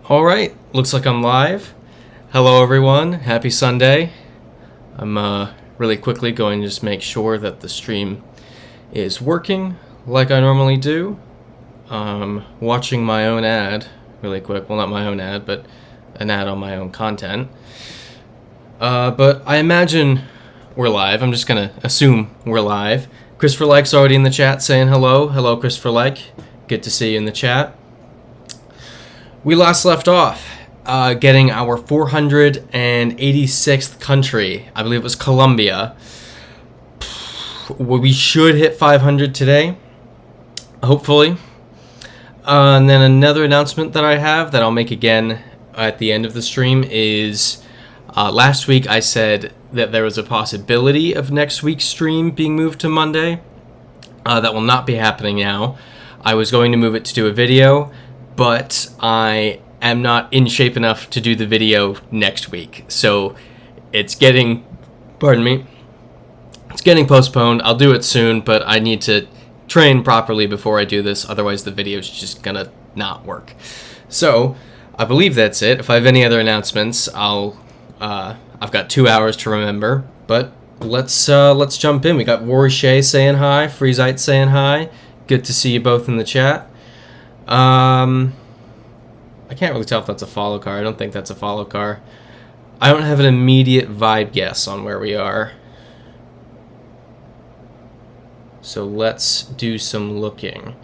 Alright, looks like I'm live. Hello everyone, happy Sunday. I'm really quickly going to just make sure that the stream is working like I normally do. Watching my own ad really quick. Well, not my own ad, but an ad on my own content. But I imagine we're live. I'm just going to assume we're live. Christopher Like's already in the chat saying hello. Hello, Christopher Like. Good to see you in the chat. We last left off getting our 486th country. I believe it was Colombia. We should hit 500 today, hopefully. And then another announcement that I have that I'll make again at the end of the stream is last week I said that there was a possibility of next week's stream being moved to Monday. That will not be happening now. I was going to move it to do a video, but I am not in shape enough to do the video next week. So it's getting, it's getting postponed. I'll do it soon, but I need to train properly before I do this. Otherwise the video is just gonna not work. So I believe that's it. If I have any other announcements, I've got 2 hours to remember, but let's jump in. We got Warishay saying hi, Freezite saying hi. Good to see you both in the chat. I can't really tell if that's a follow car. I don't think that's a follow car. I don't have an immediate vibe guess on where we are. So let's do some looking.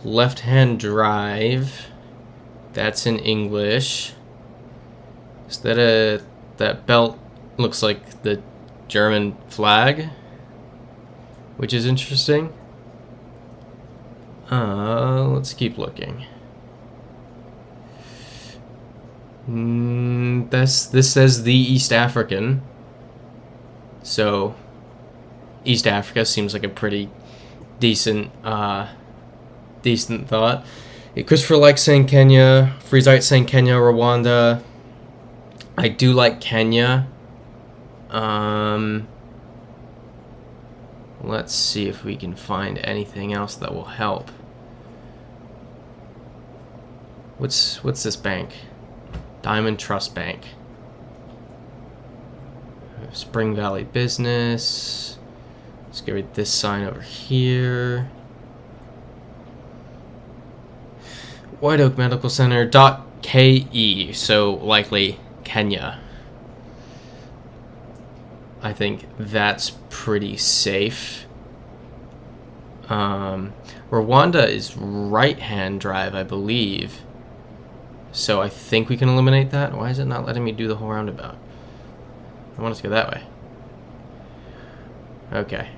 Left-hand drive. That's in English. Is that that belt looks like the German flag, which is interesting. Let's keep looking. This says the East African. So East Africa seems like a pretty decent thought. Christopher Like saying Kenya, Freezite saying Kenya, Rwanda. I do like Kenya. Let's see if we can find anything else that will help. What's this bank? Diamond Trust Bank. Spring Valley Business. Let's get rid of this sign over here. White Oak Medical Center. .ke, so likely Kenya. I think that's pretty safe. Rwanda is right-hand drive, I believe. So I think we can eliminate that. Why is it not letting me do the whole roundabout? I want us to go that way. Okay.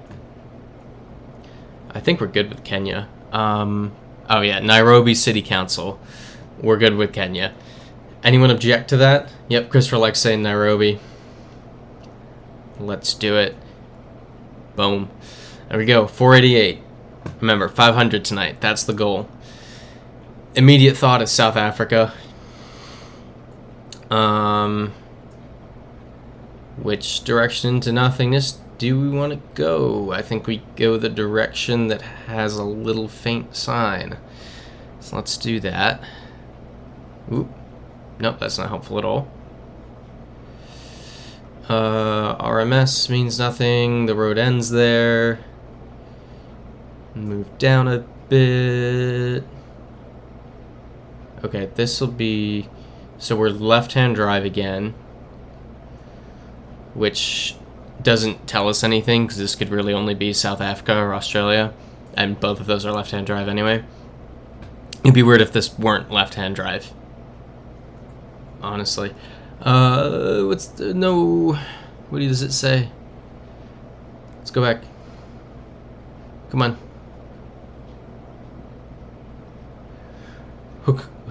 I think we're good with Kenya. Oh yeah, Nairobi City Council. We're good with Kenya. Anyone object to that? Yep, Christopher likes saying Nairobi. Let's do it. Boom. There we go, 488. Remember, 500 tonight. That's the goal. Immediate thought is South Africa. Which direction to nothingness do we want to go? I think we go the direction that has a little faint sign. So let's do that. Oop. Nope, that's not helpful at all. RMS means nothing. The road ends there. Move down a bit. Okay, this will be... So we're left-hand drive again, which doesn't tell us anything because this could really only be South Africa or Australia, and both of those are left-hand drive anyway. It'd be weird if this weren't left-hand drive, honestly. What's the... No... What does it say? Let's go back. Come on.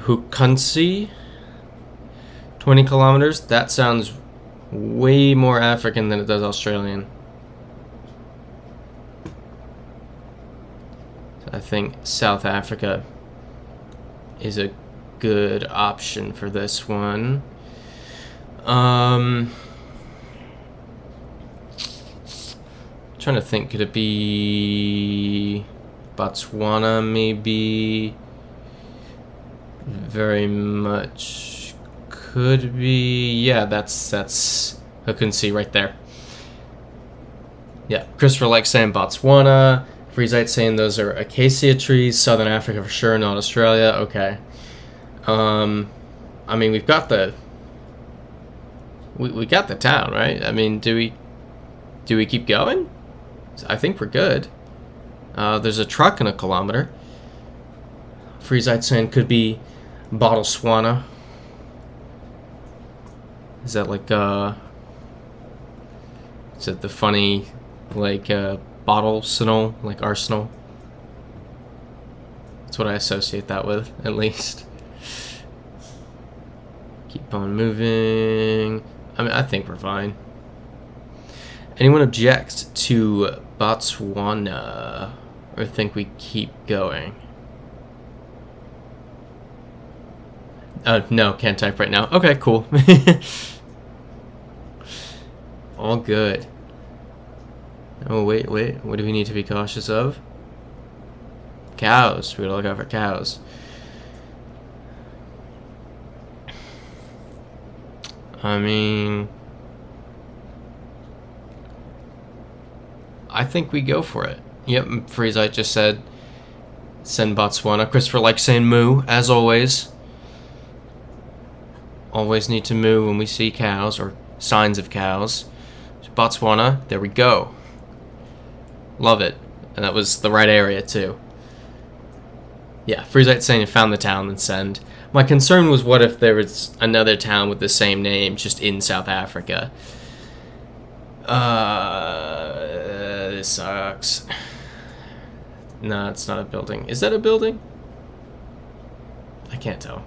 Hukunsi? 20 kilometers? That sounds way more African than it does Australian. So I think South Africa is a good option for this one. Trying to think, could it be Botswana maybe? very much could be. Yeah, that's I couldn't see right there. Yeah, Christopher likes saying Botswana. Freezite saying those are acacia trees. Southern Africa for sure, not Australia. Okay. I mean, we've got the we got the town, right? I mean, do we keep going? I think we're good. There's a truck in a kilometer. Freezite saying could be Botswana. Is that like is it the funny like bottle signal, like arsenal? That's what I associate that with, at least. Keep on moving. I mean, I think we're fine. Anyone object to Botswana, or think we keep going? No, can't type right now. Okay, cool. All good. Oh, wait. What do we need to be cautious of? Cows. We gotta look out for cows. I mean, I think we go for it. Yep, Freezite just said send Botswana. Christopher likes saying moo, as always. Always need to moo when we see cows, or signs of cows. Botswana, there we go. Love it. And that was the right area, too. Yeah, Freezite saying you found the town, then send. My concern was what if there was another town with the same name just in South Africa. This sucks. No, it's not a building. Is that a building? I can't tell.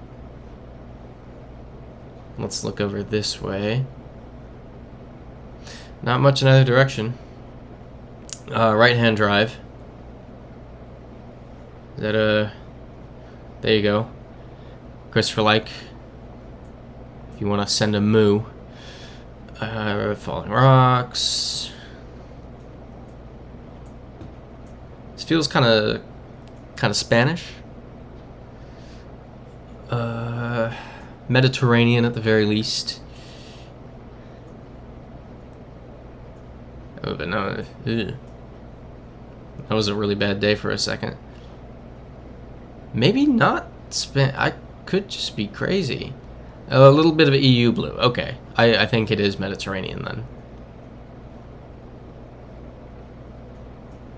Let's look over this way. Not much in either direction. Right-hand drive. Is that a... There you go. Christopher like, if you want to send a moo. Falling rocks. This feels kind of Spanish. Mediterranean at the very least. Oh, but no. Ew. That was a really bad day for a second. Maybe not I could just be crazy. A little bit of EU blue. Okay. I think it is Mediterranean then.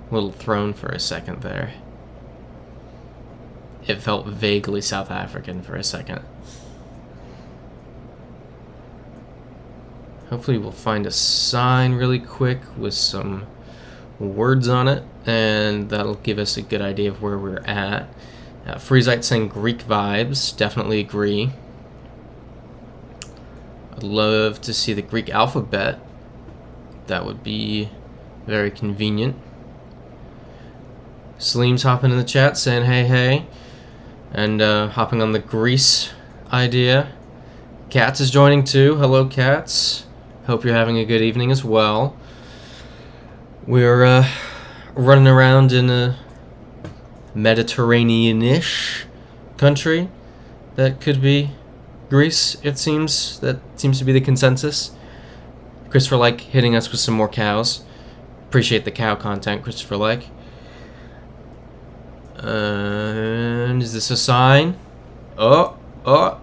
A little thrown for a second there. It felt vaguely South African for a second. Hopefully we'll find a sign really quick with some words on it, and that'll give us a good idea of where we're at. Freezite saying Greek vibes, definitely agree. I'd love to see the Greek alphabet. That would be very convenient. Salim's hopping in the chat saying hey, and hopping on the Greece idea. Cats is joining too. Hello, Cats. Hope you're having a good evening as well. We're running around in a Mediterranean-ish country that could be Greece, it seems. That seems to be the consensus. Christopher like hitting us with some more cows. Appreciate the cow content, Christopher like. And is this a sign? Oh,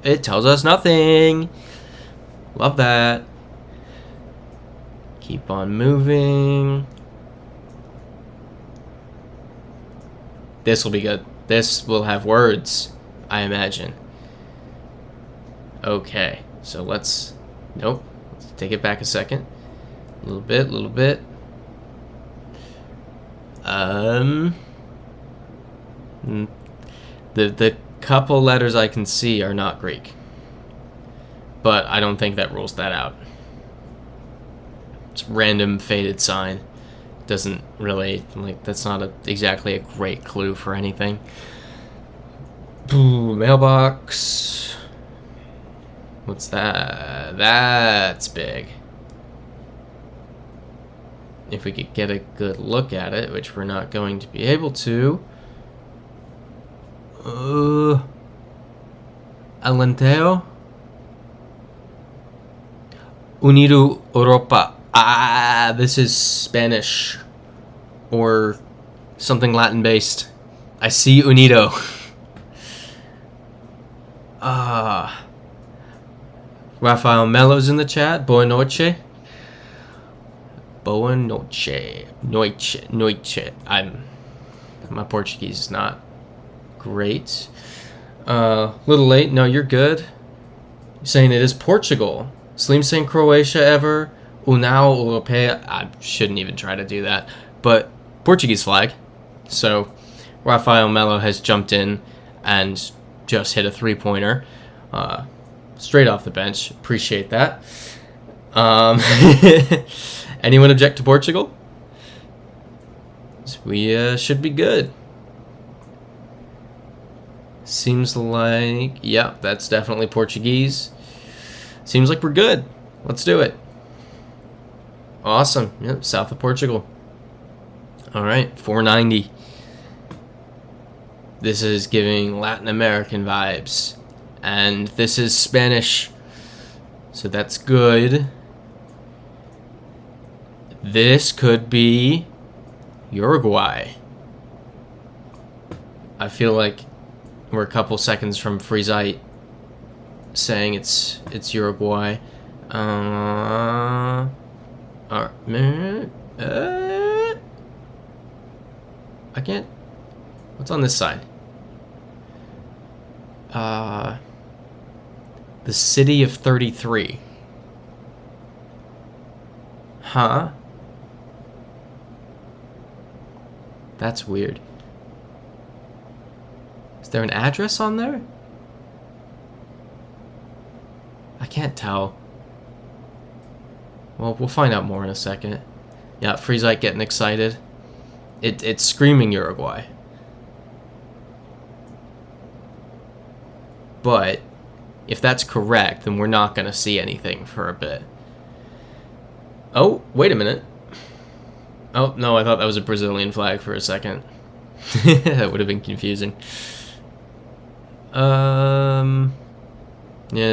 it tells us nothing. Love that. Keep on moving. This will be good. This will have words, I imagine. Okay, so let's... Nope. Let's take it back a second. A little bit. The couple letters I can see are not Greek. But I don't think that rules that out. It's random faded sign. Doesn't really, like, that's not exactly a great clue for anything. Ooh, mailbox. What's that? That's big. If we could get a good look at it, which we're not going to be able to. Alenteo. Unido Europa. Ah, this is Spanish. Or something Latin-based. I see Unido. Rafael Melo's in the chat. Boa noche. Boa noche. Noite. My Portuguese is not great. Little late. No, you're good. You're saying it is Portugal. Slim saying Croatia ever. Unao Europea. I shouldn't even try to do that. But Portuguese flag. So Rafael Melo has jumped in and just hit a 3-pointer. Straight off the bench. Appreciate that. Anyone object to Portugal? We should be good. Seems like, yeah, that's definitely Portuguese. Seems like we're good. Let's do it. Awesome. Yep, south of Portugal. All right, 490. This is giving Latin American vibes. And this is Spanish. So that's good. This could be Uruguay. I feel like we're a couple seconds from Freezite saying it's Uruguay. I can't. What's on this side? The city of 33. Huh? That's weird. Is there an address on there? I can't tell. Well, we'll find out more in a second. Yeah, Freezite getting excited. It's screaming Uruguay. But if that's correct, then we're not going to see anything for a bit. Oh, wait a minute. Oh, no, I thought that was a Brazilian flag for a second. That would have been confusing. Yeah,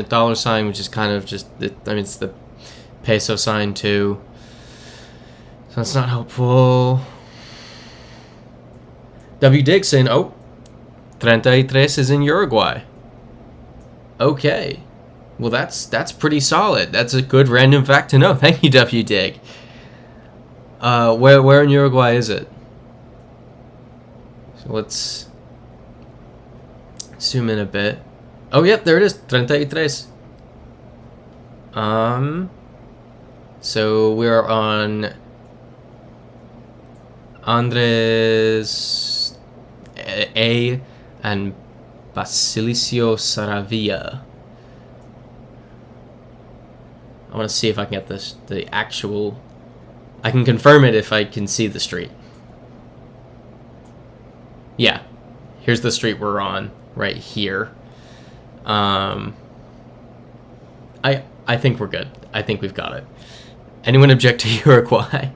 dollar sign, which is kind of just, I mean, it's the peso sign too. So that's not helpful. W. Dig saying, oh, 33 is in Uruguay. Okay. Well, that's pretty solid. That's a good random fact to know. Thank you, W. Dig. Where in Uruguay is it? So let's zoom in a bit. Oh, yep, there it is. 33. So we're on Andres A and Basilicio Saravia. I want to see if I can get the actual. I can confirm it if I can see the street. Yeah, here's the street we're on right here. I think we're good. I think we've got it. Anyone object to Uruguay?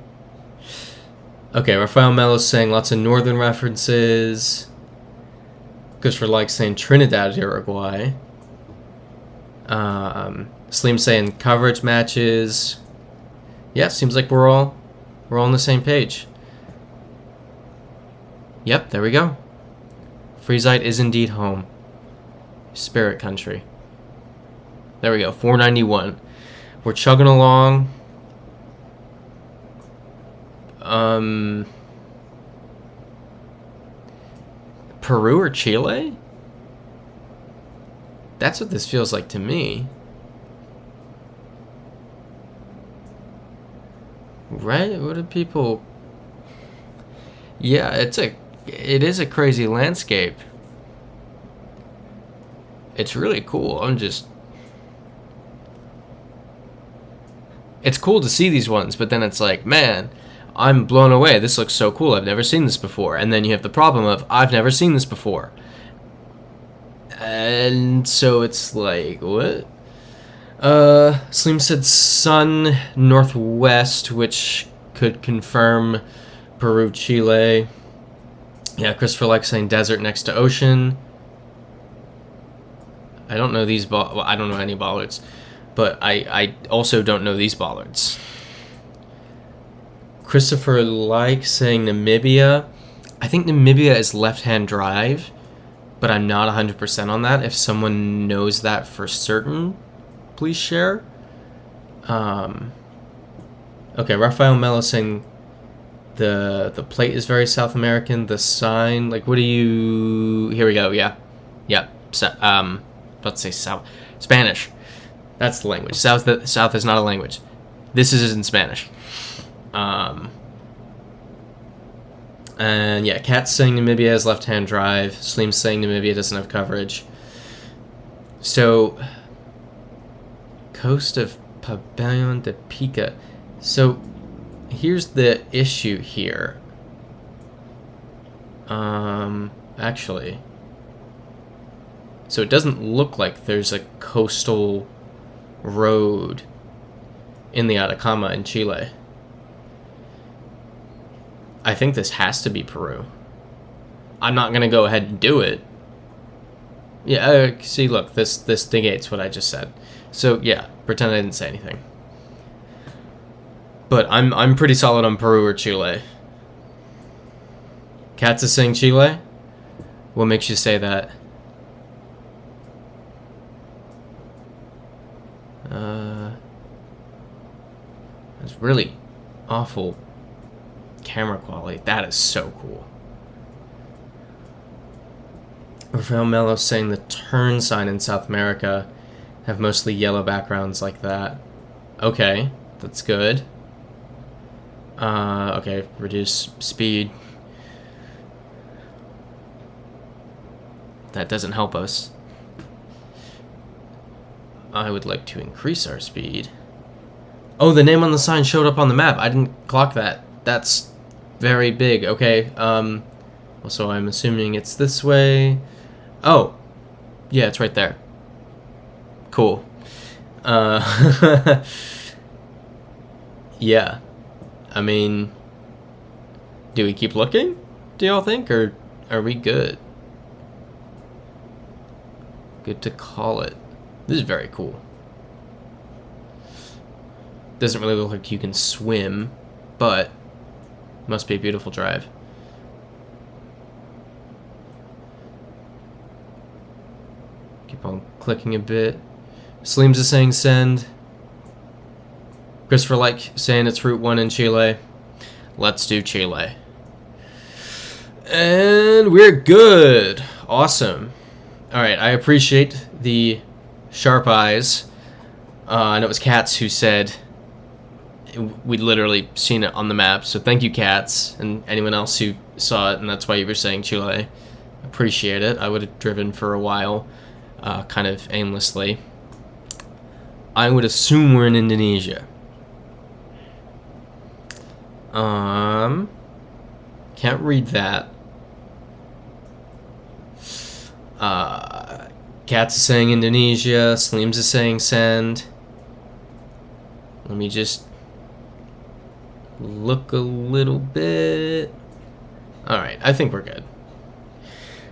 Okay, Rafael Melo's saying lots of northern references. Christopher Likes saying Trinidad, Uruguay. Slim saying coverage matches. Yeah, seems like we're all on the same page. Yep, there we go. Freezite is indeed home. Spirit country. There we go, 491. We're chugging along. Peru or Chile? That's what this feels like to me. Right? What do people... Yeah, it is a crazy landscape. It's really cool. It's cool to see these ones, but then it's like, man, I'm blown away. This looks so cool. I've never seen this before. And then you have the problem of, I've never seen this before. And so it's like, what? Slim said sun northwest, which could confirm Peru, Chile. Yeah, Christopher Likes saying desert next to ocean. I don't know these well, I don't know any bollards, but I also don't know these bollards. Christopher Like saying Namibia. I think Namibia is left-hand drive, but I'm not 100% on that. If someone knows that for certain, please share. Okay, Rafael Mello saying the plate is very South American. The sign, like, what do you? Here we go. Yeah. Let's say South Spanish. That's the language. South is not a language. This is in Spanish. And yeah, Cat's saying Namibia has left-hand drive. Slim's saying Namibia doesn't have coverage. So, coast of Pabellon de Pica. So, here's the issue here. Actually. So it doesn't look like there's a coastal road in the Atacama in Chile. I think this has to be Peru. I'm not going to go ahead and do it. Yeah, see, look, this negates what I just said. So, yeah, pretend I didn't say anything. But I'm pretty solid on Peru or Chile. Katz is saying Chile? What makes you say that? It's really awful camera quality. That is so cool. Rafael Mello saying the turn sign in South America have mostly yellow backgrounds like that. Okay, that's good. Okay, reduce speed. That doesn't help us. I would like to increase our speed. Oh, the name on the sign showed up on the map. I didn't clock that. That's very big. Okay, also I'm assuming it's this way. Oh, yeah, it's right there. Cool. Yeah. I mean, do we keep looking, do y'all think, or are we good? Good to call it. This is very cool. Doesn't really look like you can swim, but must be a beautiful drive. Keep on clicking a bit. Sleems is saying send. Christopher Like saying it's Route 1 in Chile. Let's do Chile. And we're good. Awesome. Alright, I appreciate the sharp eyes. And it was Katz who said we'd literally seen it on the map. So thank you, Katz, and anyone else who saw it, and that's why you were saying Chile. Appreciate it. I would have driven for a while, kind of aimlessly. I would assume we're in Indonesia. Can't read that. Katz is saying Indonesia. Sleems is saying send. Let me just look a little bit. Alright, I think we're good.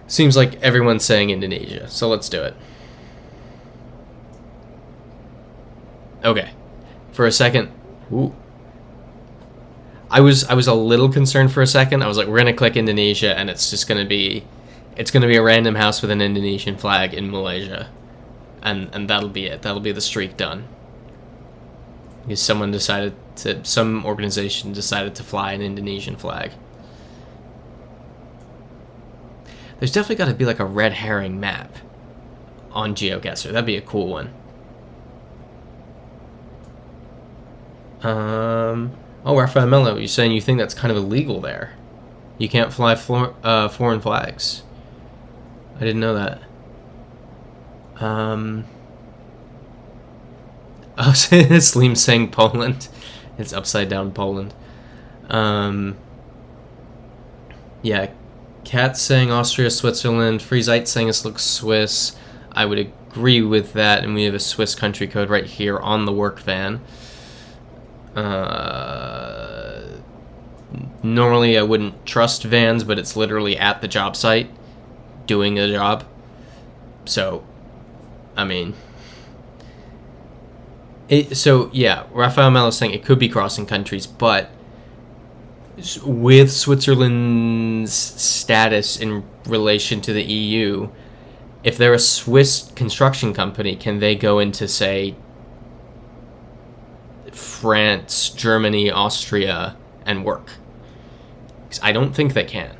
Seems like everyone's saying Indonesia, so let's do it. Okay. For a second. Ooh. I was a little concerned for a second. I was like, we're gonna click Indonesia and it's just gonna be a random house with an Indonesian flag in Malaysia. And that'll be it. That'll be the streak done. Because some organization decided to fly an Indonesian flag. There's definitely got to be like a red herring map on GeoGuessr. That'd be a cool one. Oh, Rafael Mello, you're saying you think that's kind of illegal there. You can't fly foreign flags. I didn't know that. Oh, Slim saying Poland. It's upside down Poland. Yeah, Kat saying Austria, Switzerland. Freezite saying this looks Swiss. I would agree with that, and we have a Swiss country code right here on the work van. Normally I wouldn't trust vans, but it's literally at the job site doing a job. So I mean, so yeah, Raphael Melo's saying it could be crossing countries, but with Switzerland's status in relation to the EU, if they're a Swiss construction company, can they go into, say, France, Germany, Austria, and work? Because I don't think they can.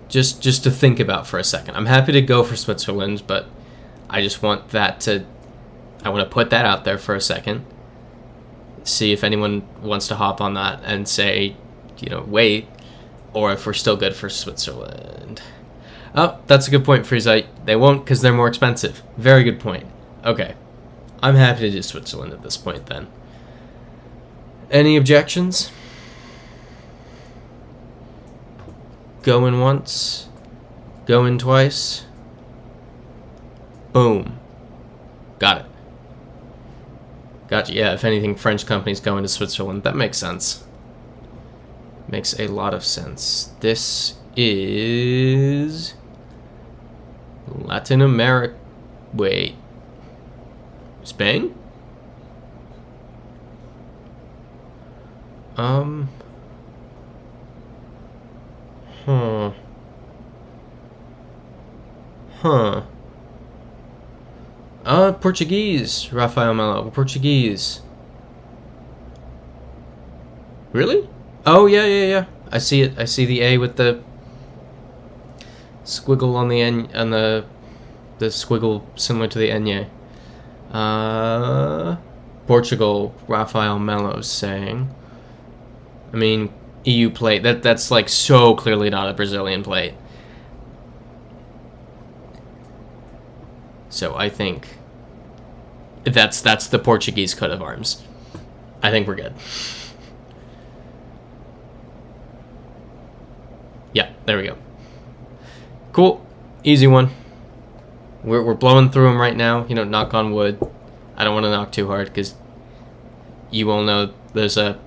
Just to think about for a second. I'm happy to go for Switzerland, but I just want that to... I want to put that out there for a second. See if anyone wants to hop on that and say, wait, or if we're still good for Switzerland. Oh, that's a good point, Freezite. They won't because they're more expensive. Very good point. Okay. I'm happy to do Switzerland at this point, then. Any objections? Going once. Going twice. Boom. Got it. Gotcha. Yeah, if anything, French companies going to Switzerland. That makes sense. Makes a lot of sense. This is... Latin America. Wait. Spain? Portuguese, Rafael Melo. Portuguese. Really? Oh, yeah. I see it. I see the A with the squiggle on the N, and the squiggle similar to the Enye. Portugal, Rafael Melo's saying. I mean, EU plate. That's like so clearly not a Brazilian plate. So I think that's the Portuguese coat of arms. I think we're good. Yeah, there we go. Cool, easy one. We're blowing through them right now. Knock on wood. I don't want to knock too hard because you all know there's a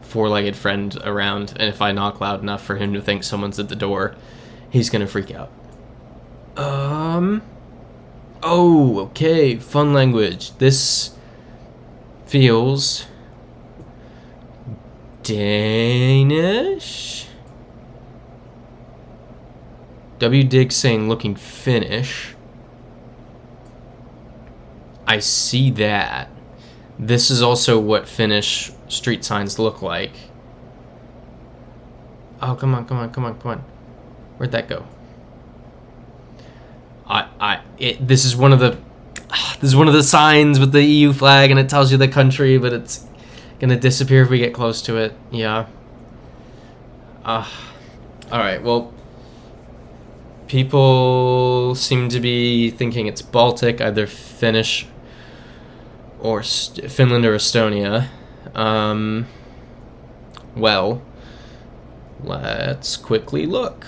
four-legged friend around, and if I knock loud enough for him to think someone's at the door, he's gonna freak out. Oh, okay, fun language. This feels Danish. W. Dig saying looking Finnish. I see that. This is also what Finnish street signs look like. Oh, come on. Where'd that go? This is one of the signs with the EU flag, and it tells you the country, but it's gonna disappear if we get close to it. Yeah. All right. Well, people seem to be thinking it's Baltic, either Finnish or Finland or Estonia. Well, let's quickly look.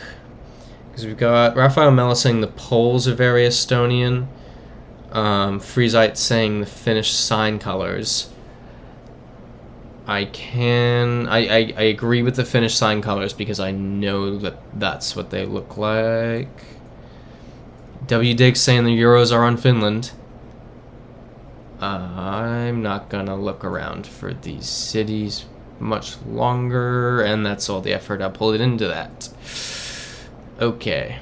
Because we've got Raphael Melo saying the Poles are very Estonian. Freezite saying the Finnish sign colors. I agree with the Finnish sign colors because I know that's what they look like. W. Diggs saying the Euros are on Finland. I'm not gonna look around for these cities much longer, and that's all the effort I pulled it into that. Okay,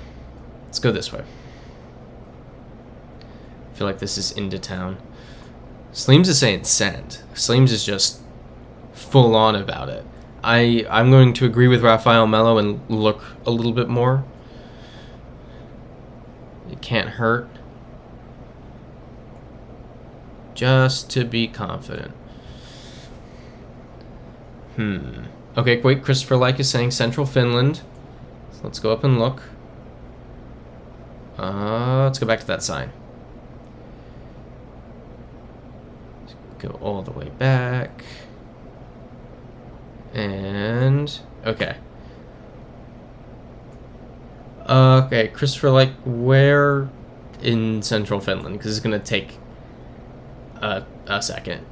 let's go this way. I feel like this is into town. Sleems is saying send. Sleems is just full on about it. I'm going to agree with Raphael Melo and look a little bit more. It can't hurt. Just to be confident. Okay, wait, Christopher Like is saying Central Finland. So let's go up and look. Let's go back to that sign. Let's go all the way back. And... okay. Okay, Christopher Like, where in Central Finland? Because it's going to take a second.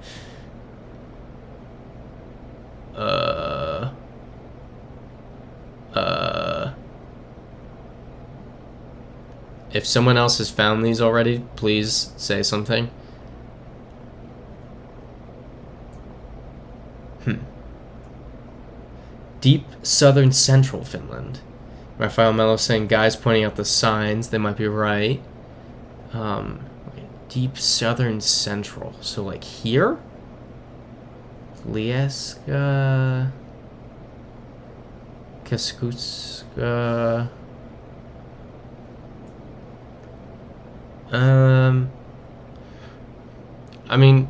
If someone else has found these already, please say something. Deep southern central Finland. Raphael Mello saying guys pointing out the signs. They might be right. Deep southern central. So like here? Lieska. Keskutska. I mean,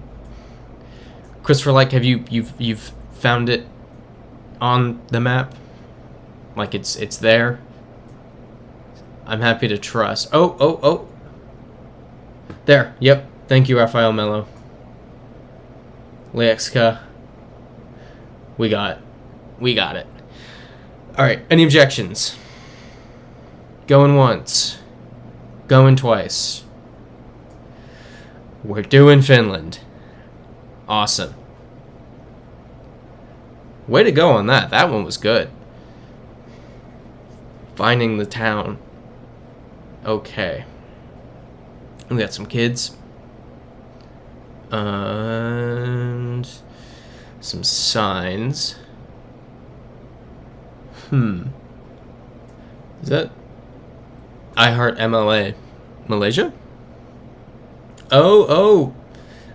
Christopher, like, have you've found it on the map? Like it's there? I'm happy to trust. Oh. There. Yep. Thank you, Raphael Mello. Lieska. We got it. Alright, any objections? Going once. Going twice. We're doing Finland. Awesome. Way to go on that. That one was good. Finding the town. Okay. We got some kids. And some signs. Is that I Heart MLA? Malaysia? Oh.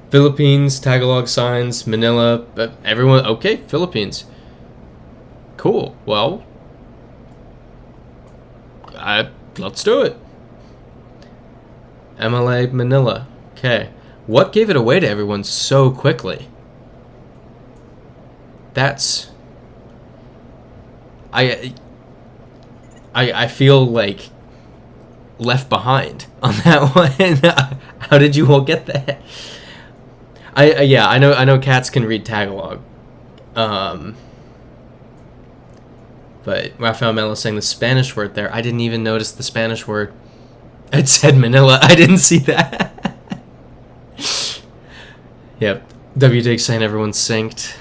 Philippines, Tagalog signs, Manila, everyone, okay, Philippines. Cool, well, let's do it. MLA, Manila, okay. What gave it away to everyone so quickly? That's... I feel like left behind on that one. How did you all get that? I know cats can read Tagalog. But Rafael Melo saying the Spanish word there. I didn't even notice the Spanish word. It said Manila. I didn't see that. Yep. W Dig saying everyone's synced.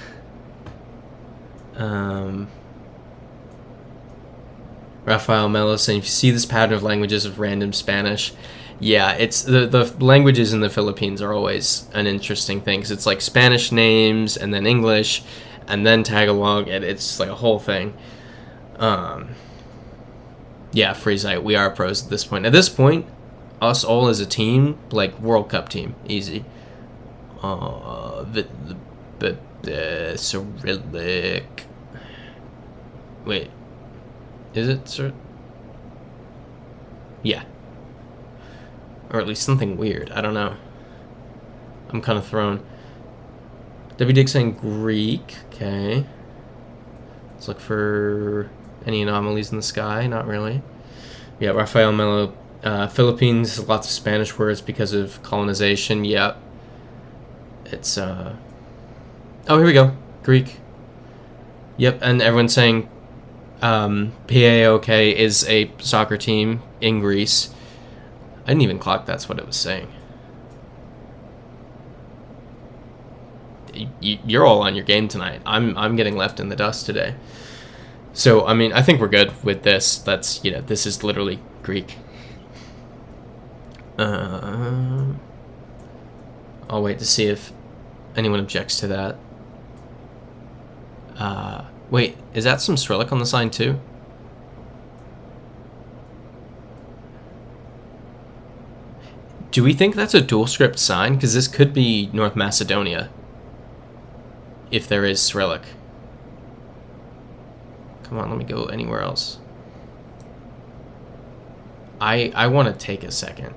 Rafael Melo saying if you see this pattern of languages of random Spanish, yeah, it's the languages in the Philippines are always an interesting thing because it's like Spanish names and then English and then Tagalog, and it's like a whole thing. Yeah, Freezite, we are pros at this point. At this point, us all as a team, like World Cup team, easy. Cyrillic. Wait, is it Sir? Yeah. Or at least something weird. I don't know. I'm kind of thrown. W. Dick saying Greek. Okay. Let's look for any anomalies in the sky. Not really. Yeah, Rafael Melo. Philippines, lots of Spanish words because of colonization. Yep. It's, Oh, here we go. Greek. Yep, and everyone's saying PAOK is a soccer team in Greece. I didn't even clock that's what it was saying. You're all on your game tonight. I'm getting left in the dust today. So, I mean, I think we're good with this. That's, you know, this is literally Greek. I'll wait to see if anyone objects to that. Wait, is that some Cyrillic on the sign too? Do we think that's a dual script sign? Because this could be North Macedonia. If there is Cyrillic. Come on, let me go anywhere else. I want to take a second.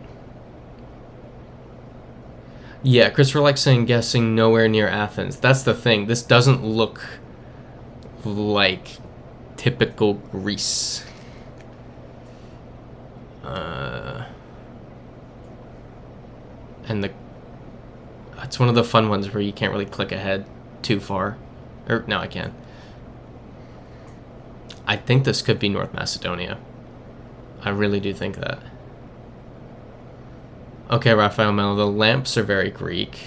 Yeah, Christopher likes saying guessing nowhere near Athens. That's the thing. This doesn't look like typical Greece. And it's one of the fun ones where you can't really click ahead too far. Or, no, I can. I think this could be North Macedonia. I really do think that. Okay, Raphael Melo, the lamps are very Greek.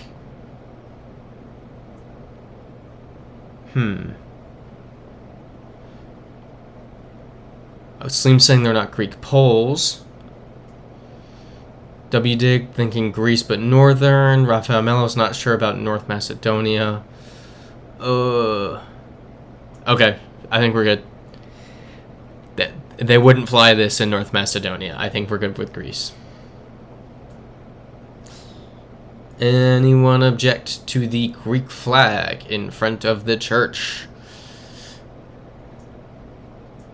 Slim saying they're not Greek poles. WDig thinking Greece but northern. Rafael Melo's not sure about North Macedonia. Okay, I think we're good. They wouldn't fly this in North Macedonia. I think we're good with Greece. Anyone object to the Greek flag in front of the church?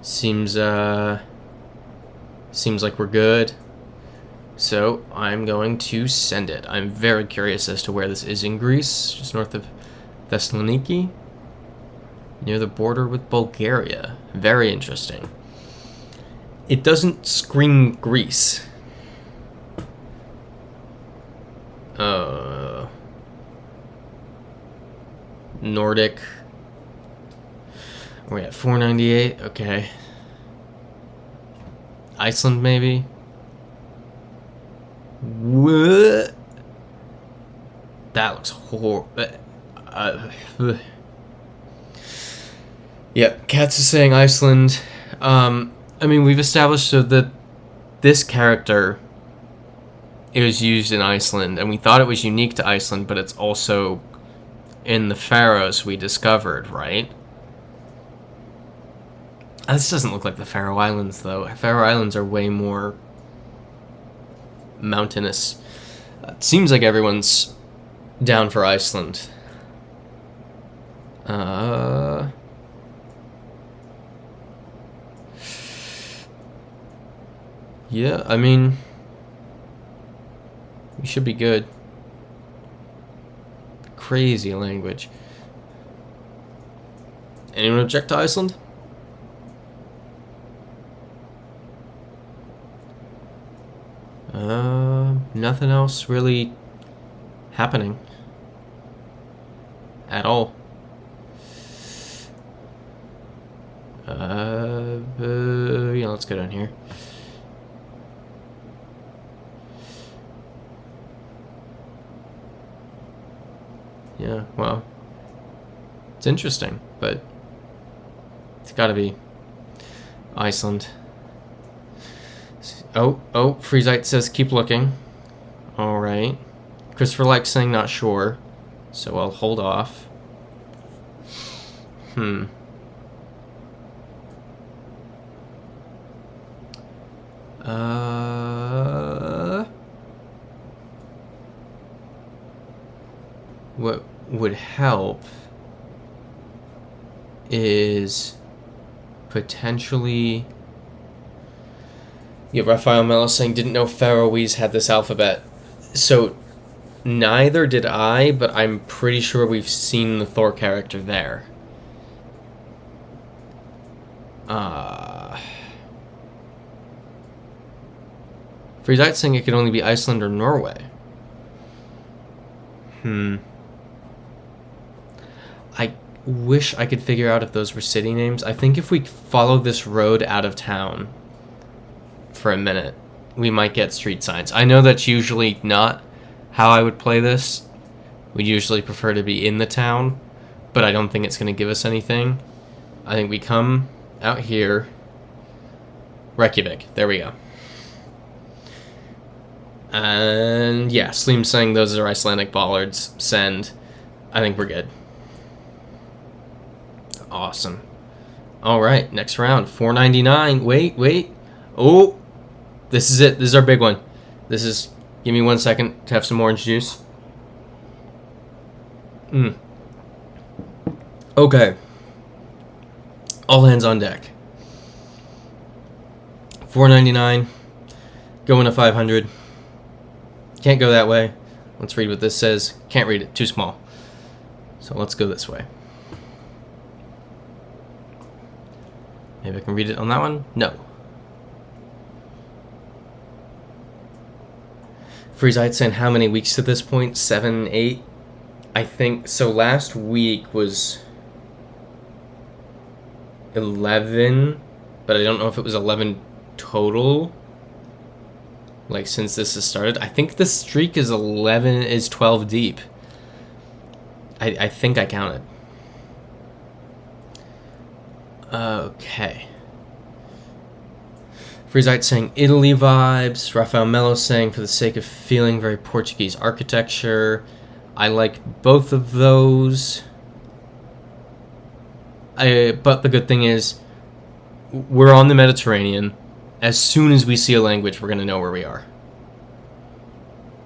Seems like we're good. So I'm going to send it. I'm very curious as to where this is in Greece, just north of Thessaloniki, near the border with Bulgaria. Very interesting. It doesn't scream Greece. Nordic. We're at 498. Okay. Iceland, maybe. What? That looks horrible. Yeah, Katz is saying Iceland. I mean, we've established so that this character, it was used in Iceland, and we thought it was unique to Iceland, but it's also in the Faroes we discovered, right? This doesn't look like the Faroe Islands, though. Faroe Islands are way more mountainous. It seems like everyone's down for Iceland. Yeah, I mean, we should be good. Crazy language. Anyone object to Iceland? Nothing else really happening at all. Yeah, let's go down here. Yeah, well, it's interesting, but it's gotta be Iceland. Oh, Freezite says keep looking. Alright. Christopher likes saying not sure, so I'll hold off. What would help is potentially... Yeah, Raphael Mello saying didn't know Faroese had this alphabet. So neither did I, but I'm pretty sure we've seen the Thor character there. Freezite saying it could only be Iceland or Norway. I wish I could figure out if those were city names. I think if we follow this road out of town for a minute, we might get street signs. I know that's usually not how I would play this. We'd usually prefer to be in the town, but I don't think it's going to give us anything. I think we come out here. Reykjavik. There we go. And yeah, Sleem's saying those are Icelandic bollards. Send. I think we're good. Awesome. Alright, next round. 499. Wait. Oh, this is it. This is our big one. This is... Give me 1 second to have some orange juice. Okay. All hands on deck. 499. Going to 500. Can't go that way. Let's read what this says. Can't read it. Too small. So let's go this way. Maybe I can read it on that one? No. Freezite saying how many weeks to this point? 7, 8? I think so. Last week was 11, but I don't know if it was 11 total. Like since this has started, I think the streak is 12 deep. I think I counted. Okay. Freezite saying Italy vibes. Rafael Melo saying for the sake of feeling very Portuguese architecture. I like both of those. But the good thing is, we're on the Mediterranean. As soon as we see a language, we're going to know where we are.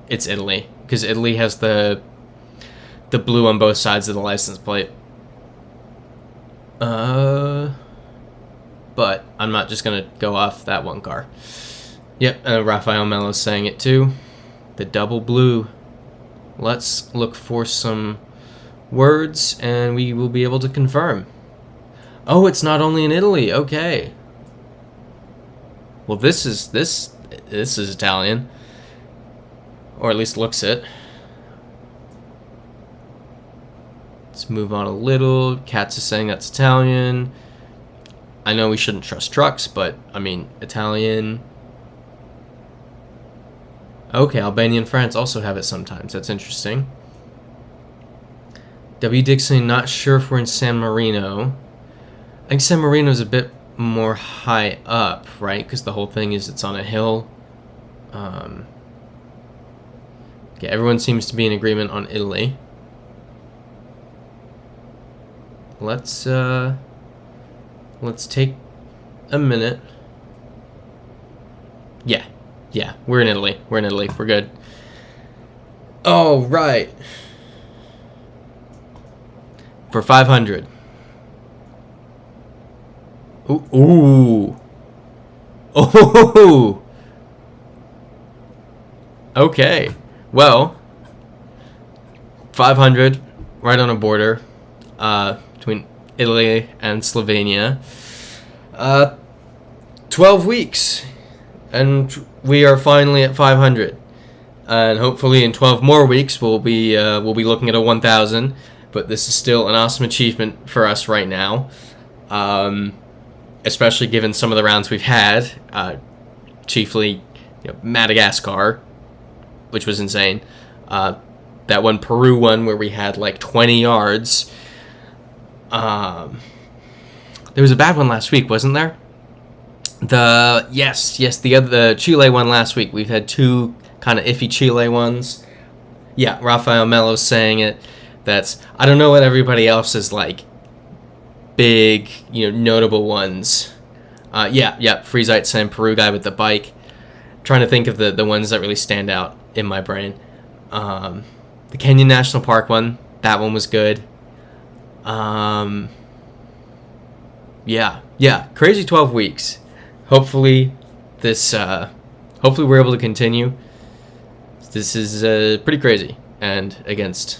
It's Italy, because Italy has the blue on both sides of the license plate. But I'm not just going to go off that one car. Yep, Rafael Melo's saying it too. The double blue. Let's look for some words, and we will be able to confirm. Oh, it's not only in Italy. Okay. Well, this is Italian, or at least looks it. Let's move on a little. Katz is saying that's Italian. I know we shouldn't trust trucks, but I mean Italian. Okay, Albania and France also have it sometimes. That's interesting. W. Dixon, not sure if we're in San Marino. I think San Marino is a bit more high up, right? Because the whole thing is it's on a hill. Okay, everyone seems to be in agreement on Italy. Let's take a minute. Yeah, we're in Italy. We're good. Oh, right. For 500. Ooh. Oh. Okay. Well, 500, right on a border between Italy and Slovenia. 12 weeks, and we are finally at 500. And hopefully in 12 more weeks we'll be looking at a 1,000. But this is still an awesome achievement for us right now. Especially given some of the rounds we've had, chiefly Madagascar, which was insane. That one Peru one where we had like 20 yards. There was a bad one last week, wasn't there? The Chile one last week. We've had two kind of iffy Chile ones. Yeah, Rafael Melo's saying it. I don't know what everybody else is like. Big, notable ones. Freezite saying Peru guy with the bike. Trying to think of the ones that really stand out in my brain. The Kenyan National Park one, that one was good. Crazy 12 weeks. Hopefully we're able to continue. This is pretty crazy, and against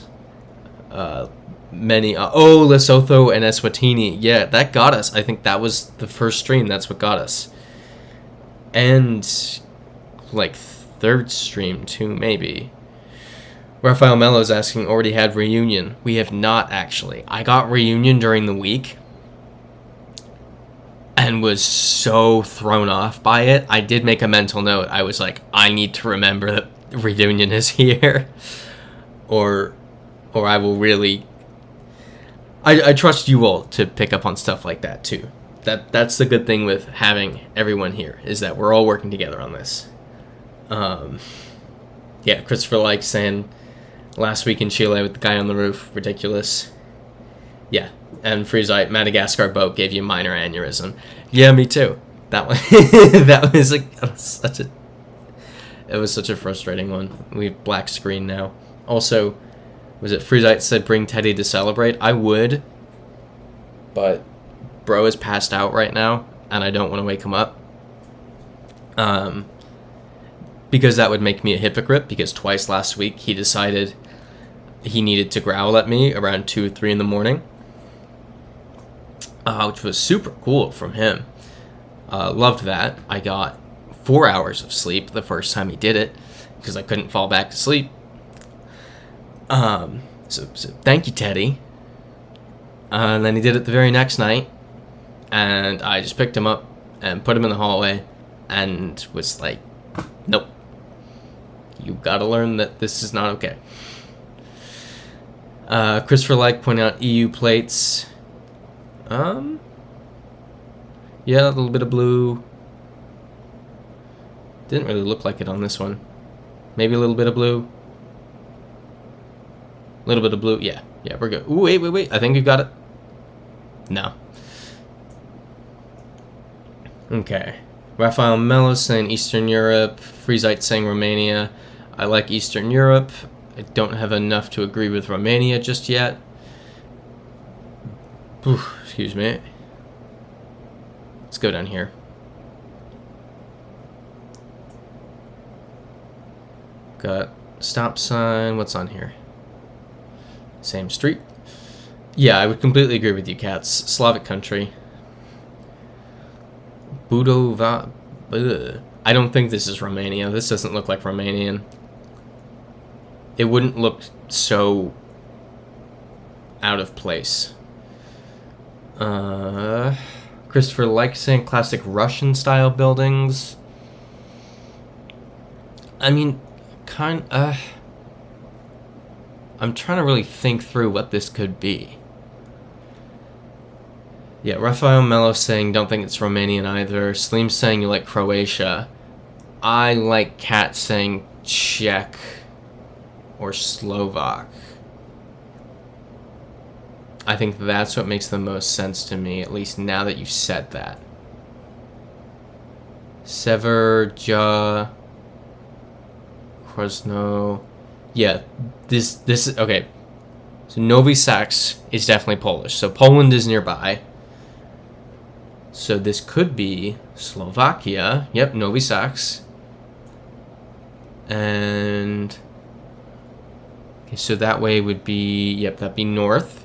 many Lesotho and Eswatini. Yeah, that got us. I think that was the first stream. That's what got us. And like third stream too, maybe. Rafael Melo's asking, already had Reunion. We have not, actually. I got Reunion during the week and was so thrown off by it. I did make a mental note. I was like, I need to remember that Reunion is here. or I will really... I trust you all to pick up on stuff like that too. That's the good thing with having everyone here, is that we're all working together on this. Christopher likes saying last week in Chile with the guy on the roof, ridiculous. Yeah, and Freezite, Madagascar boat gave you minor aneurysm. Yeah, me too. That one, it was such a frustrating one. We have black screen now. Also, was it Freezite said bring Teddy to celebrate? I would, but bro is passed out right now, and I don't want to wake him up. Because that would make me a hypocrite, because twice last week he decided he needed to growl at me around 2 or 3 in the morning, which was super cool from him. Loved that. I got 4 hours of sleep the first time he did it, because I couldn't fall back to sleep. So thank you, Teddy. And then he did it the very next night, and I just picked him up and put him in the hallway and was like, nope, you gotta learn that this is not okay. Christopher Like pointing out EU plates. Yeah, a little bit of blue. Didn't really look like it on this one. Maybe a little bit of blue. A little bit of blue. Yeah, we're good. Ooh, wait. I think we've got it. No. Okay. Raphael Mello saying Eastern Europe. Freezite saying Romania. I like Eastern Europe. I don't have enough to agree with Romania just yet. Oof, excuse me. Let's go down here. Got stop sign. What's on here? Same street. Yeah, I would completely agree with you, Cats. Slavic country. Budova. Ugh. I don't think this is Romania. This doesn't look like Romanian. It wouldn't look so out of place. Christopher likes saying classic Russian style buildings. I mean, I'm trying to really think through what this could be. Yeah, Raphael Mello saying don't think it's Romanian either. Sleem saying you like Croatia. I like Kat saying Czech or Slovak. I think that's what makes the most sense to me, at least now that you've said that. Sever, Ja, Krosno. Yeah, this is okay. So Novi Saks is definitely Polish. So Poland is nearby. So this could be Slovakia. Yep, Novi Saks. And okay, so that way would be, yep, that'd be north.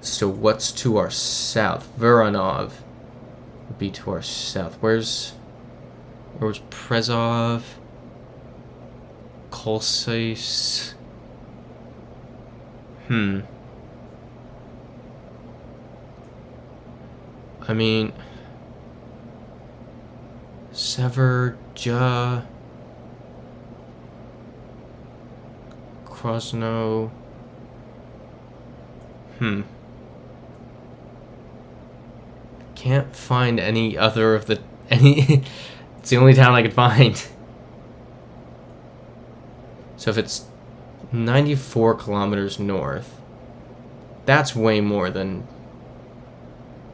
So what's to our south? Voronov would be to our south. Where's Prezov? Kolsais. I mean, Severja, Krosno. Can't find any other of the it's the only town I could find. So if it's 94 kilometers north, that's way more than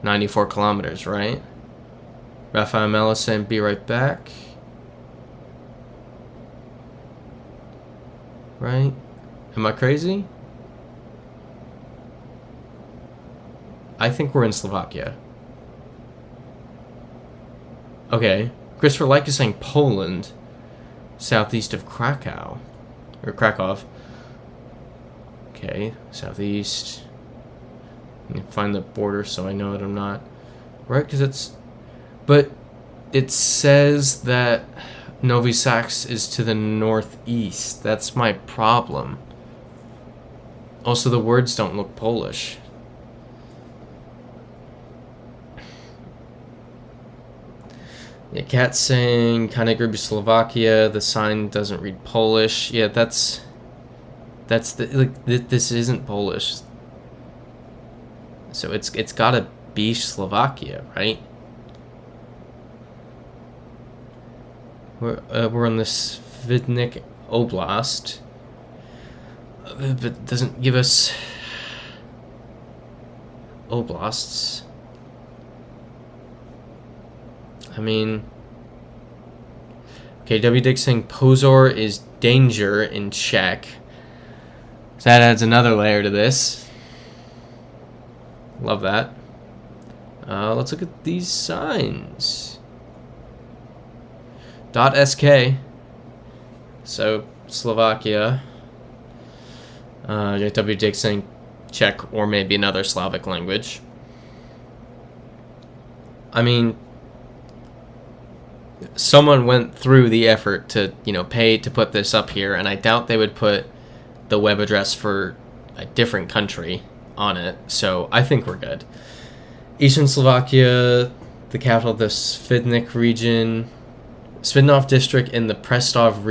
94 kilometers, right? Raphael Mello saying be right back. Right? Am I crazy? I think we're in Slovakia. Okay. Christopher Like is saying Poland, southeast of Krakow. Or Krakow. Okay, southeast. Let me find the border so I know that I'm not. Right, because it's... But it says that Novi Saks is to the northeast. That's my problem. Also, the words don't look Polish. Yeah, Cat's saying kind of agree with Slovakia. The sign doesn't read Polish. Yeah, that's the like. This isn't Polish. So it's gotta be Slovakia, right? We're on the Svidnik Oblast, but it doesn't give us oblasts. I mean, okay, W. Dick saying Pozor is danger in Czech. So that adds another layer to this. Love that. Let's look at these signs. .sk. So Slovakia. W. Dick saying Czech or maybe another Slavic language. I mean, someone went through the effort to, pay to put this up here, and I doubt they would put the web address for a different country on it, so I think we're good. Eastern Slovakia, the capital of the Svidnik region, Svidnov district in the Prešov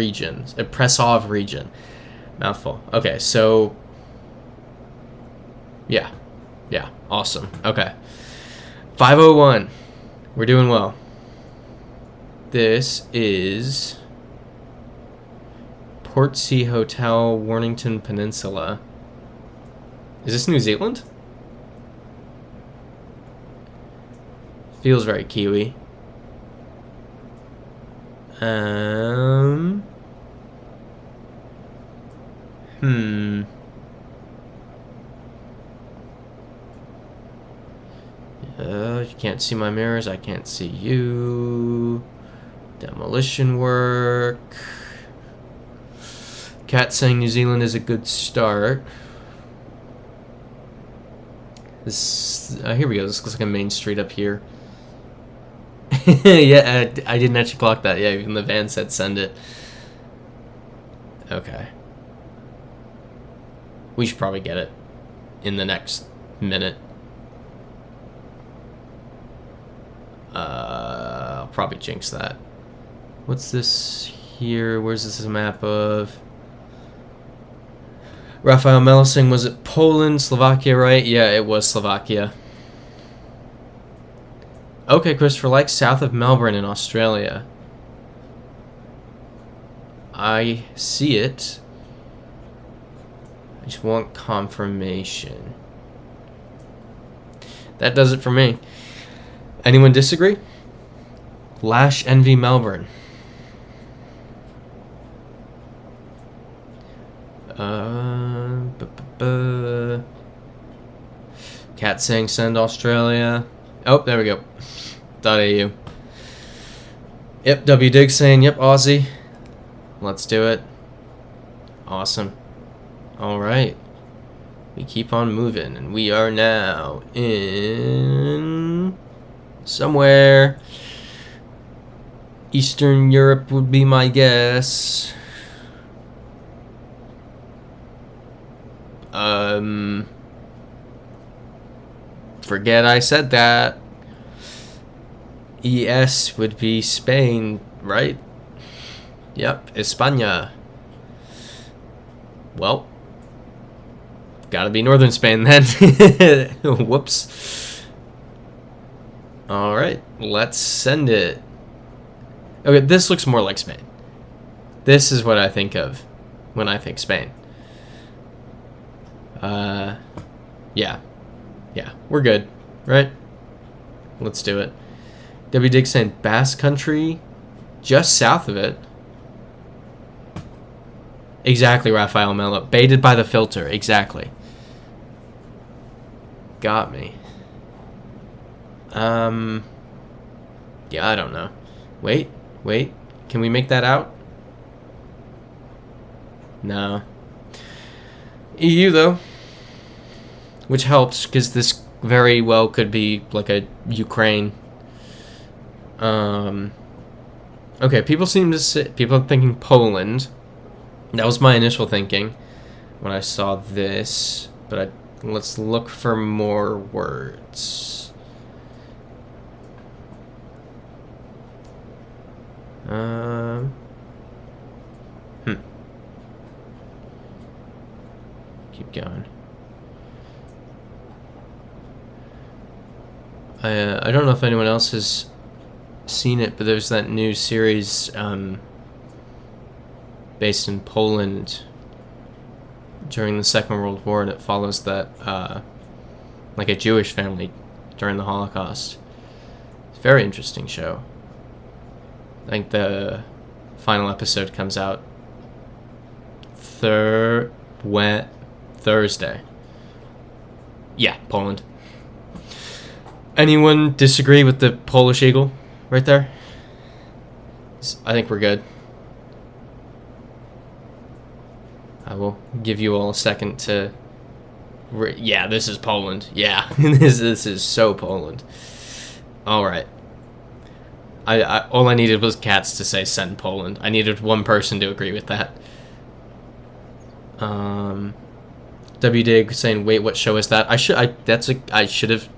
region. Mouthful. Okay, so yeah, awesome. Okay, 501. We're doing well. This is Portsea Hotel, Warrington Peninsula. Is this New Zealand? Feels very Kiwi. You can't see my mirrors. I can't see you. Demolition work. Cat saying New Zealand is a good start. This here we go. This looks like a main street up here. Yeah, I didn't actually clock that. Yeah, even the van said send it. Okay. We should probably get it in the next minute. I'll probably jinx that. What's this here? Where's this a map of? Raphael Melising, was it Poland, Slovakia, right? Yeah, it was Slovakia. Okay, Christopher, like south of Melbourne in Australia. I see it. I just want confirmation. That does it for me. Anyone disagree? Lash Envy Melbourne. Cat saying send Australia. Oh, there we go. .au. Yep, W Dig saying yep, Aussie. Let's do it. Awesome. Alright. We keep on moving, and we are now in somewhere. Eastern Europe would be my guess. Forget I said that. ES would be Spain, right? Yep, España. Well, gotta be northern Spain then. Whoops. Alright, let's send it. Okay, this looks more like Spain. This is what I think of when I think Spain. Yeah. Yeah, we're good, right? Let's do it. W. Dig saying Basque Country, just south of it. Exactly, Raphael Mello. Baited by the filter, exactly. Got me. Yeah, I don't know. Wait. Can we make that out? No. EU, though. Which helps, because this very well could be like a Ukraine. Okay, people are thinking Poland. That was my initial thinking when I saw this. But let's look for more words. Keep going. I don't know if anyone else has seen it, but there's that new series based in Poland during the Second World War, and it follows that like a Jewish family during the Holocaust. It's a very interesting show. I think the final episode comes out Thursday. Yeah, Poland. Anyone disagree with the Polish eagle right there? I think we're good. I will give you all a second to... Yeah, this is Poland. Yeah, this is so Poland. Alright. All I needed was cats to say send Poland. I needed one person to agree with that. W Dig saying, wait, what show is that? I should have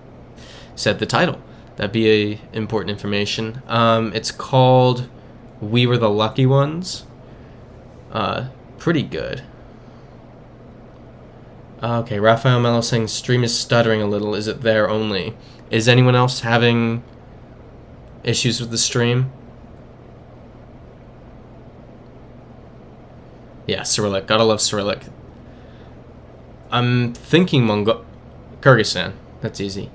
said the title. That'd be a important information. It's called We Were the Lucky Ones. Pretty good. Okay, Raphael Mello saying stream is stuttering a little. Is it there only? Is anyone else having issues with the stream? Yeah, Cyrillic. Gotta love Cyrillic. I'm thinking Kyrgyzstan. That's easy.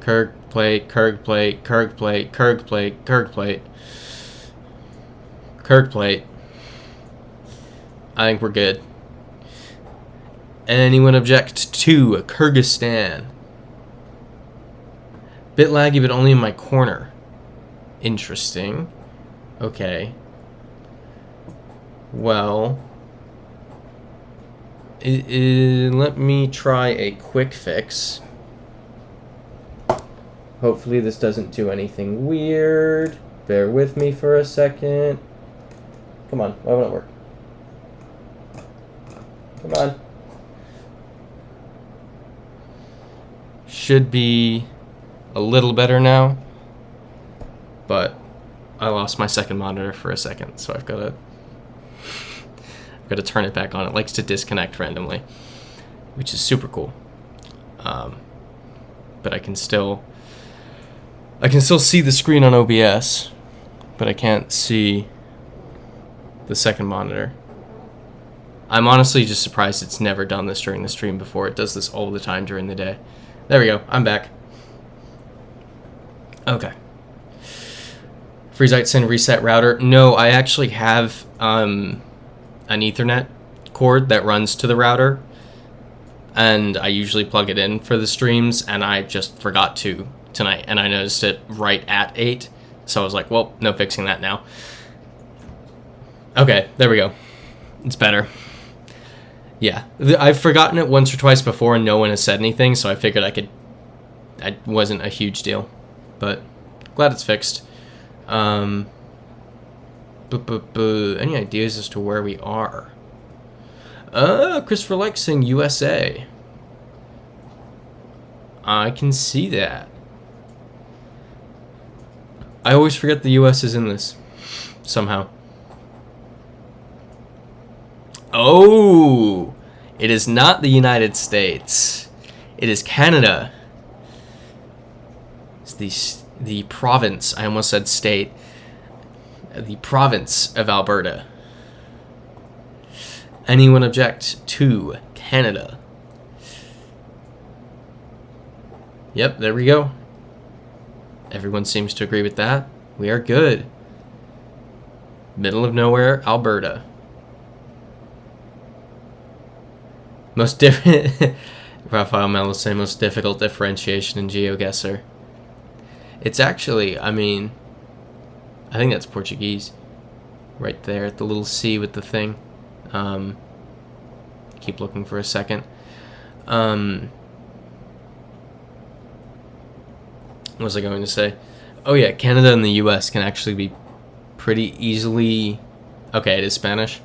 Kyrg plate, Kyrg plate, Kyrg plate, Kyrg plate, Kyrg plate. Kyrg plate. I think we're good. Anyone object to Kyrgyzstan? Bit laggy, but only in my corner. Interesting. Okay. Well, let me try a quick fix. Hopefully this doesn't do anything weird. Bear with me for a second. Come on, why won't it work? Come on. Should be a little better now, but I lost my second monitor for a second, so I've got to turn it back on. It likes to disconnect randomly, which is super cool. But I can still see the screen on OBS, but I can't see the second monitor. I'm honestly just surprised it's never done this during the stream before. It does this all the time during the day. There we go. I'm back. Okay. FreeZite send reset router. No, I actually have an Ethernet cord that runs to the router, and I usually plug it in for the streams, and I just forgot to tonight, and I noticed it right at 8, so I was like, well, no fixing that now. Okay, there we go. It's better. Yeah, I've forgotten it once or twice before, and no one has said anything, so I figured it wasn't a huge deal, but glad it's fixed. Any ideas as to where we are? Christopher likes saying USA. I can see that. I always forget the US is in this, somehow. Oh, it is not the United States. It is Canada. It's the province, I almost said state, the province of Alberta. Anyone object to Canada? Yep, there we go. Everyone seems to agree with that. We are good. Middle of nowhere, Alberta. Most different. Rafael Mello say most difficult differentiation in GeoGuessr. It's actually, I mean, I think that's Portuguese. Right there, the little C with the thing. Keep looking for a second. What was I going to say? Oh yeah, Canada and the US can actually be pretty easily... Okay, it is Spanish.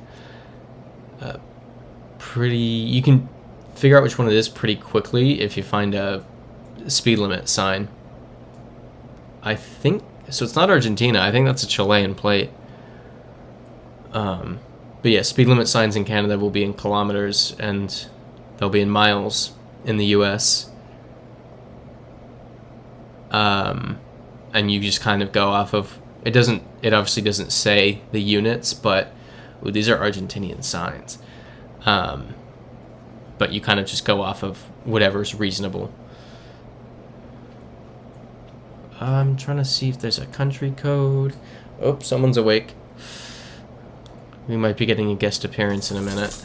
You can figure out which one it is pretty quickly if you find a speed limit sign. I think... So it's not Argentina. I think that's a Chilean plate. But yeah, speed limit signs in Canada will be in kilometers, and they'll be in miles in the US. And you just kind of go off of... It obviously doesn't say the units, but ooh, these are Argentinian signs. But you kind of just go off of whatever's reasonable. I'm trying to see if there's a country code. Oh, someone's awake. We might be getting a guest appearance in a minute.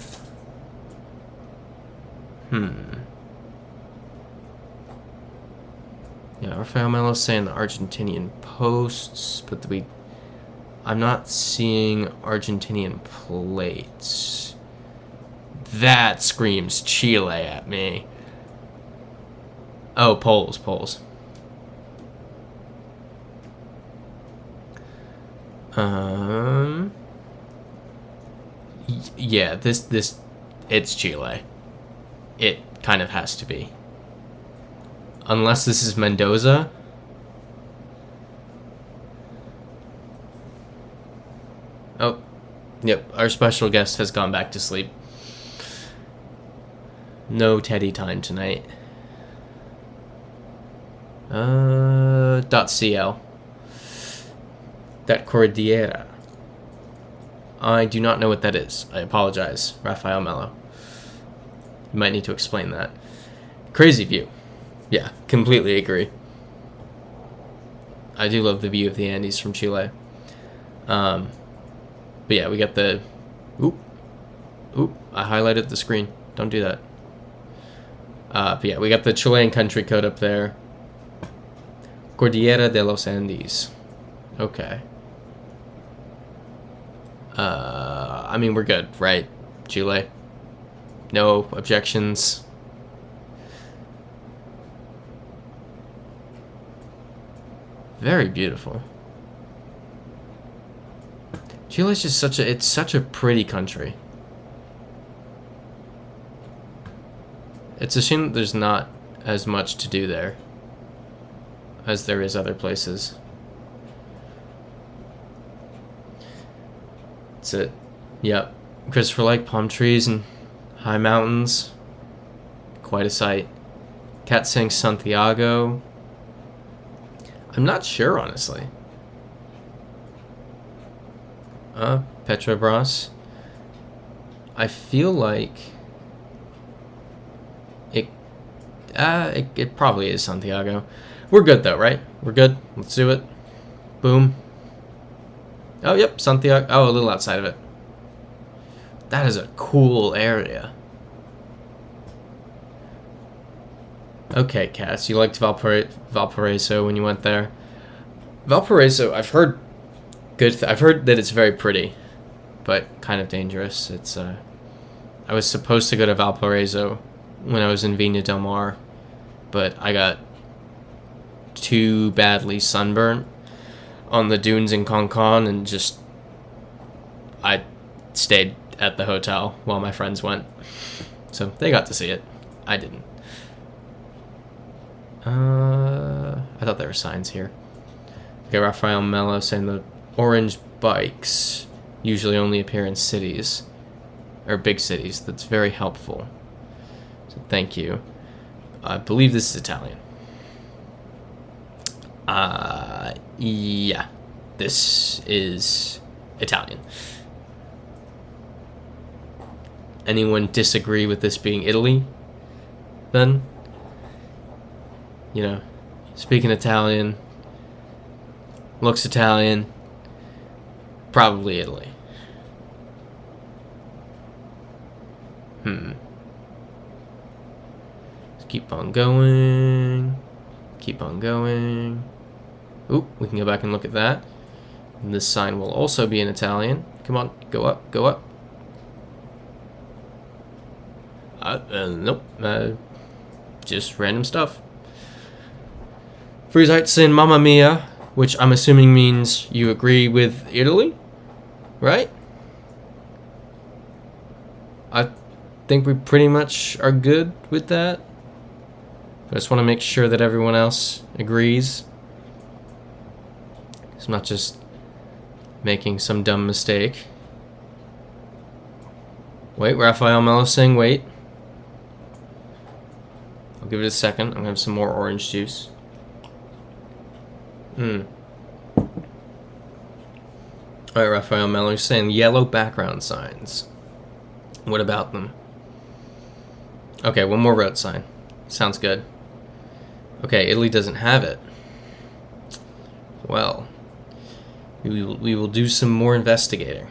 Yeah, Rafael Melo's saying the Argentinian posts, but I'm not seeing Argentinian plates. That screams Chile at me. Oh, Poles. Yeah, it's Chile. It kind of has to be. Unless this is Mendoza. Oh, yep, our special guest has gone back to sleep. No Teddy time tonight. .cl. That Cordillera. I do not know what that is. I apologize, Raphael Mello. You might need to explain that. Crazy view. Yeah, completely agree. I do love the view of the Andes from Chile. But yeah, we got the... Oop, I highlighted the screen. Don't do that. But yeah, we got the Chilean country code up there. Cordillera de los Andes. Okay. I mean, we're good, right? Chile? No objections? Very beautiful. Chile's just it's such a pretty country. It's a shame that there's not as much to do there as there is other places. That's it. Yep. Christopher Lake, palm trees and high mountains. Quite a sight. Cat saying Santiago. I'm not sure, honestly. Petrobras. I feel like it probably is Santiago. We're good though, right? We're good. Let's do it. Boom. Oh, yep, Santiago. Oh, a little outside of it. That is a cool area. Okay, Cass, you liked Valparaiso when you went there. Valparaiso, I've heard I've heard that it's very pretty, but kind of dangerous. It's I was supposed to go to Valparaiso when I was in Viña del Mar, but I got too badly sunburnt on the dunes in Concon, and just I stayed at the hotel while my friends went, so they got to see it. I didn't. I thought there were signs here. Okay, Raphael Mello saying the orange bikes usually only appear in cities, or big cities. That's very helpful. So thank you. I believe this is Italian. Yeah, this is Italian. Anyone disagree with this being Italy? Then, you know, speaking Italian, looks Italian, probably Italy. Let's keep on going. Keep on going. Oop, we can go back and look at that. And this sign will also be in Italian. Come on, go up, go up. Nope. Just random stuff. Freezite saying Mamma Mia, which I'm assuming means you agree with Italy, right? I think we pretty much are good with that. I just want to make sure that everyone else agrees. I'm not just making some dumb mistake. Wait, Raphael Mello saying wait. I'll give it a second. I'm going to have some more orange juice. Alright, Raphael Mello saying yellow background signs. What about them? Okay, one more road sign. Sounds good. Okay, Italy doesn't have it. Well, we will do some more investigating.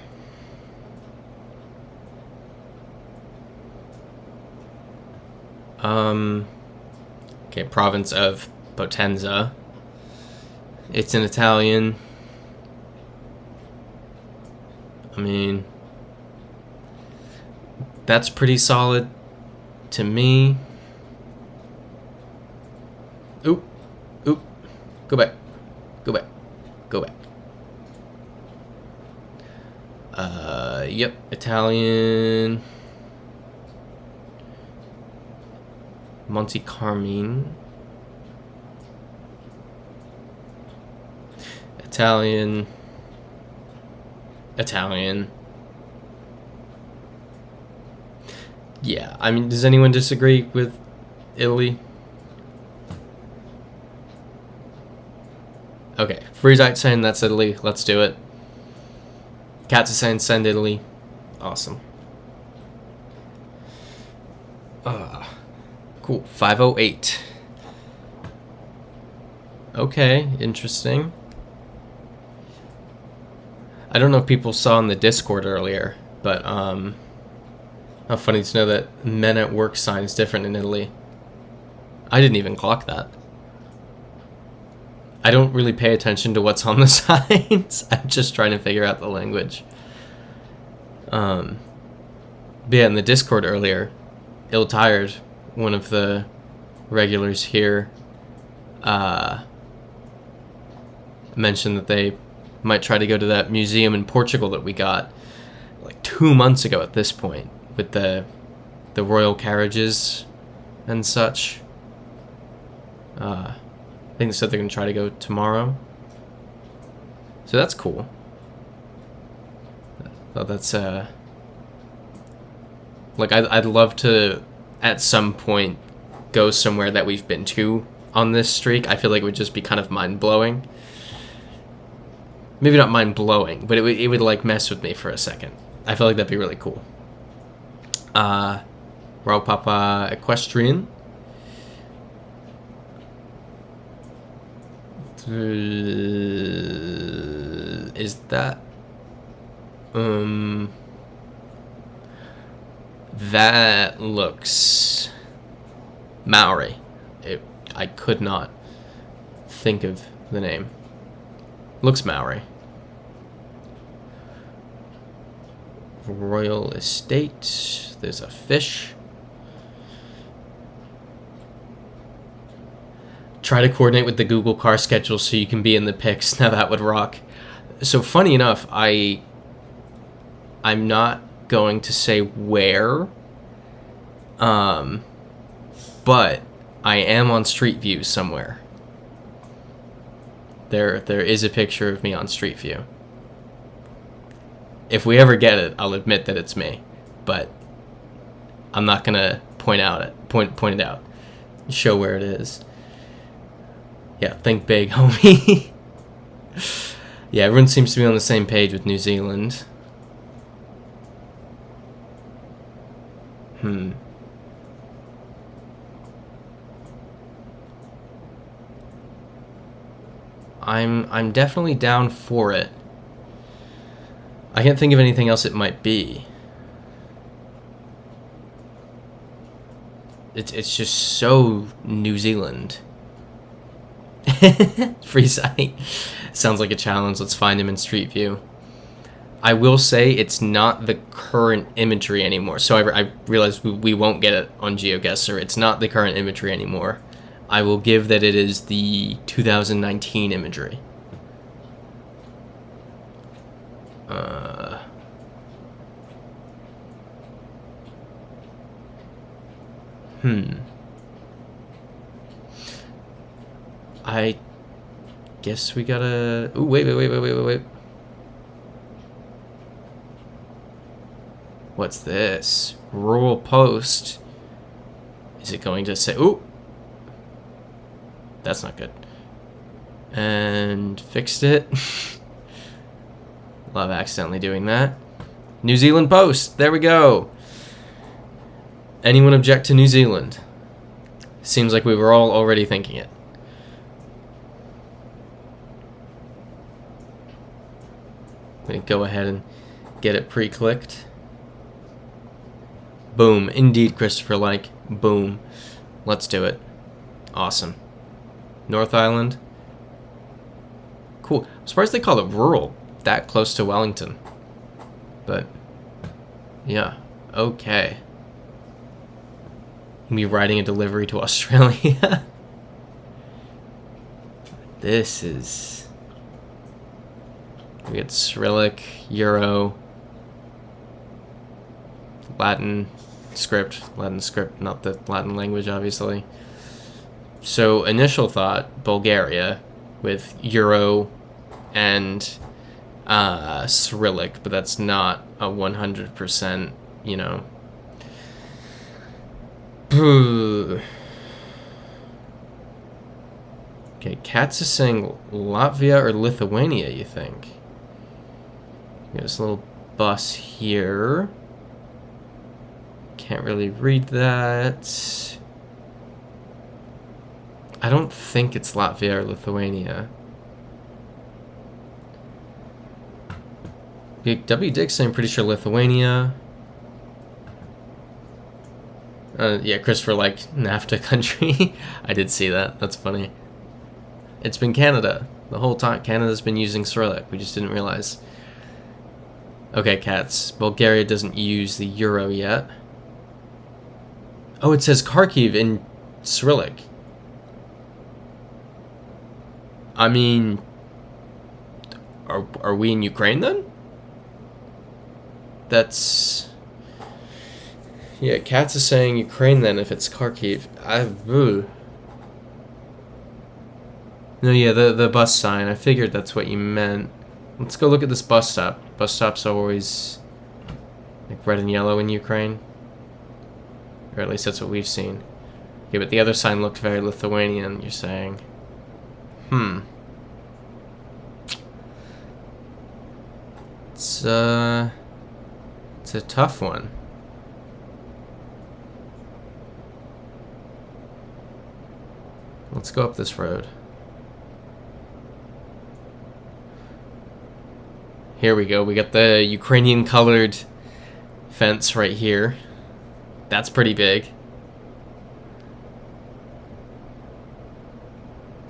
Okay, province of Potenza. It's in Italian. I mean, that's pretty solid to me. Oop, oop, go back, go back, go back. Yep, Italian. Monte Carmine. Italian. Italian. Yeah, I mean, does anyone disagree with Italy? Okay, Freezite saying that's Italy. Let's do it. Cats are saying send Italy. Awesome. Cool. 508. Okay, interesting. I don't know if people saw in the Discord earlier, but how funny to know that men at work sign is different in Italy. I didn't even clock that. I don't really pay attention to what's on the signs. I'm just trying to figure out the language. But yeah, in the Discord earlier, Ill-Tired, one of the regulars here, mentioned that they might try to go to that museum in Portugal that we got like 2 months ago at this point, with the royal carriages and such. I think they said they're going to try to go tomorrow. So that's cool. So that's, like, I'd love to, at some point, go somewhere that we've been to on this streak. I feel like it would just be kind of mind-blowing. Maybe not mind-blowing, but it would, like, mess with me for a second. I feel like that'd be really cool. Royal Papa Equestrian. Is that that looks Maori. I could not think of the name. Looks Maori. Royal Estate. There's a fish. Try to coordinate with the Google car schedule so you can be in the pics. Now that would rock. So funny enough, I'm not going to say where, but I am on Street View somewhere. There is a picture of me on Street View. If we ever get it, I'll admit that it's me, but I'm not gonna point it out. Show where it is. Yeah, think big, homie. Yeah, everyone seems to be on the same page with New Zealand. I'm definitely down for it. I can't think of anything else it might be. It's just so New Zealand. Free sight. Sounds like a challenge. Let's find him in Street View. I will say it's not the current imagery anymore. So I realize we won't get it on GeoGuessr. It's not the current imagery anymore. I will give that it is the 2019 imagery. I guess we gotta... Ooh, wait. What's this? Rural Post. Is it going to say... Ooh! That's not good. And fixed it. Love accidentally doing that. New Zealand Post. There we go. Anyone object to New Zealand? Seems like we were all already thinking it. Let me go ahead and get it pre-clicked. Boom. Indeed, Christopher like. Boom. Let's do it. Awesome. North Island. Cool. I'm surprised they call it rural. That close to Wellington. But, yeah. Okay. Me riding a delivery to Australia. This is... We get Cyrillic, Euro, Latin script, not the Latin language, obviously. So initial thought, Bulgaria, with Euro and Cyrillic, but that's not a 100%, you know. Okay, Katz is saying Latvia or Lithuania, you think? Got this little bus here. Can't really read that. I don't think it's Latvia or Lithuania. W. Dix, I'm pretty sure Lithuania. Yeah, Christopher, like, NAFTA country. I did see that. That's funny. It's been Canada the whole time. Canada's been using Cyrillic. We just didn't realize. Okay, cats. Bulgaria doesn't use the euro yet. Oh, it says Kharkiv in Cyrillic. I mean, are we in Ukraine then? That's... Yeah, Katz is saying Ukraine then if it's Kharkiv. No, yeah, the bus sign. I figured that's what you meant. Let's go look at this bus stop. Bus stops are always like red and yellow in Ukraine. Or at least that's what we've seen. Okay, but the other sign looked very Lithuanian, you're saying. It's a tough one. Let's go up this road. Here we go. We got the Ukrainian colored fence right here. That's pretty big.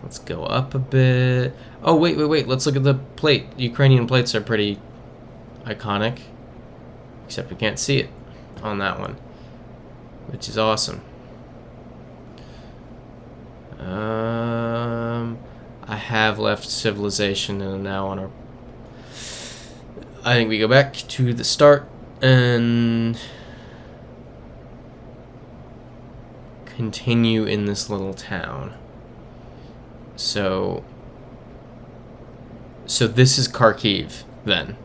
Let's go up a bit. Oh, wait. Let's look at the plate. Ukrainian plates are pretty iconic. Except we can't see it on that one, which is awesome. I have left civilization and I'm now on our... I think we go back to the start and continue in this little town. So this is Kharkiv then.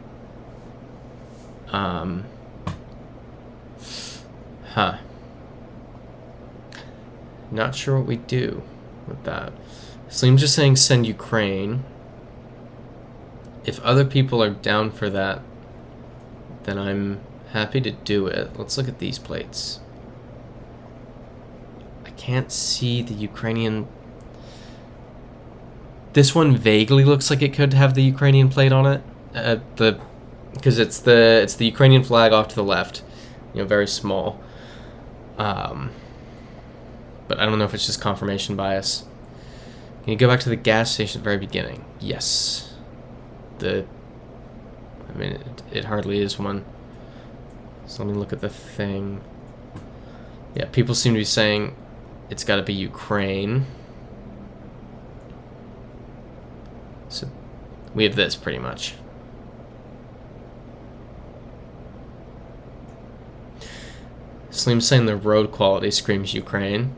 Not sure what we do with that. Slim's just saying send Ukraine. If other people are down for that, then I'm happy to do it. Let's look at these plates. I can't see the Ukrainian... This one vaguely looks like it could have the Ukrainian plate on it. Because it's the Ukrainian flag off to the left. You know, very small. But I don't know if it's just confirmation bias. Can you go back to the gas station at the very beginning? Yes. I mean, it hardly is one. So let me look at the thing. Yeah, people seem to be saying it's got to be Ukraine. So we have this pretty much. Slim's saying the road quality screams Ukraine.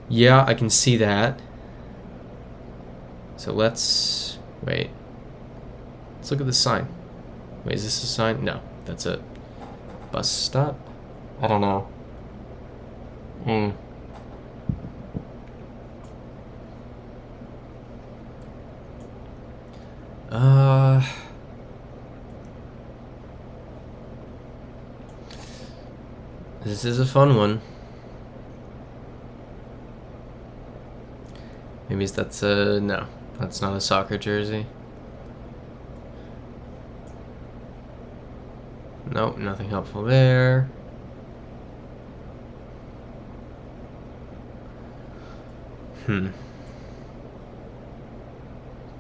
Yeah, I can see that. So let's... Wait. Let's look at the sign. Wait, is this a sign? No, that's a bus stop? I don't know. This is a fun one. Maybe that's a... No, that's not a soccer jersey. Nope, nothing helpful there.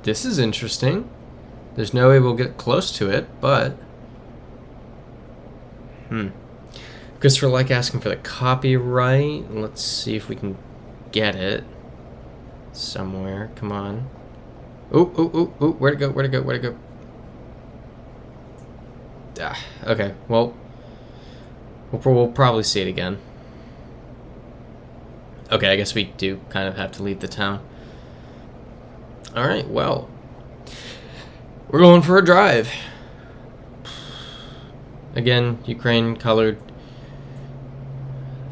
This is interesting. There's no way we'll get close to it, but... Christopher like asking for the copyright. Let's see if we can get it somewhere. Come on. Ooh. Where'd it go? Okay, well, we'll probably see it again. Okay, I guess we do kind of have to leave the town. Alright, well, we're going for a drive. Again, Ukraine colored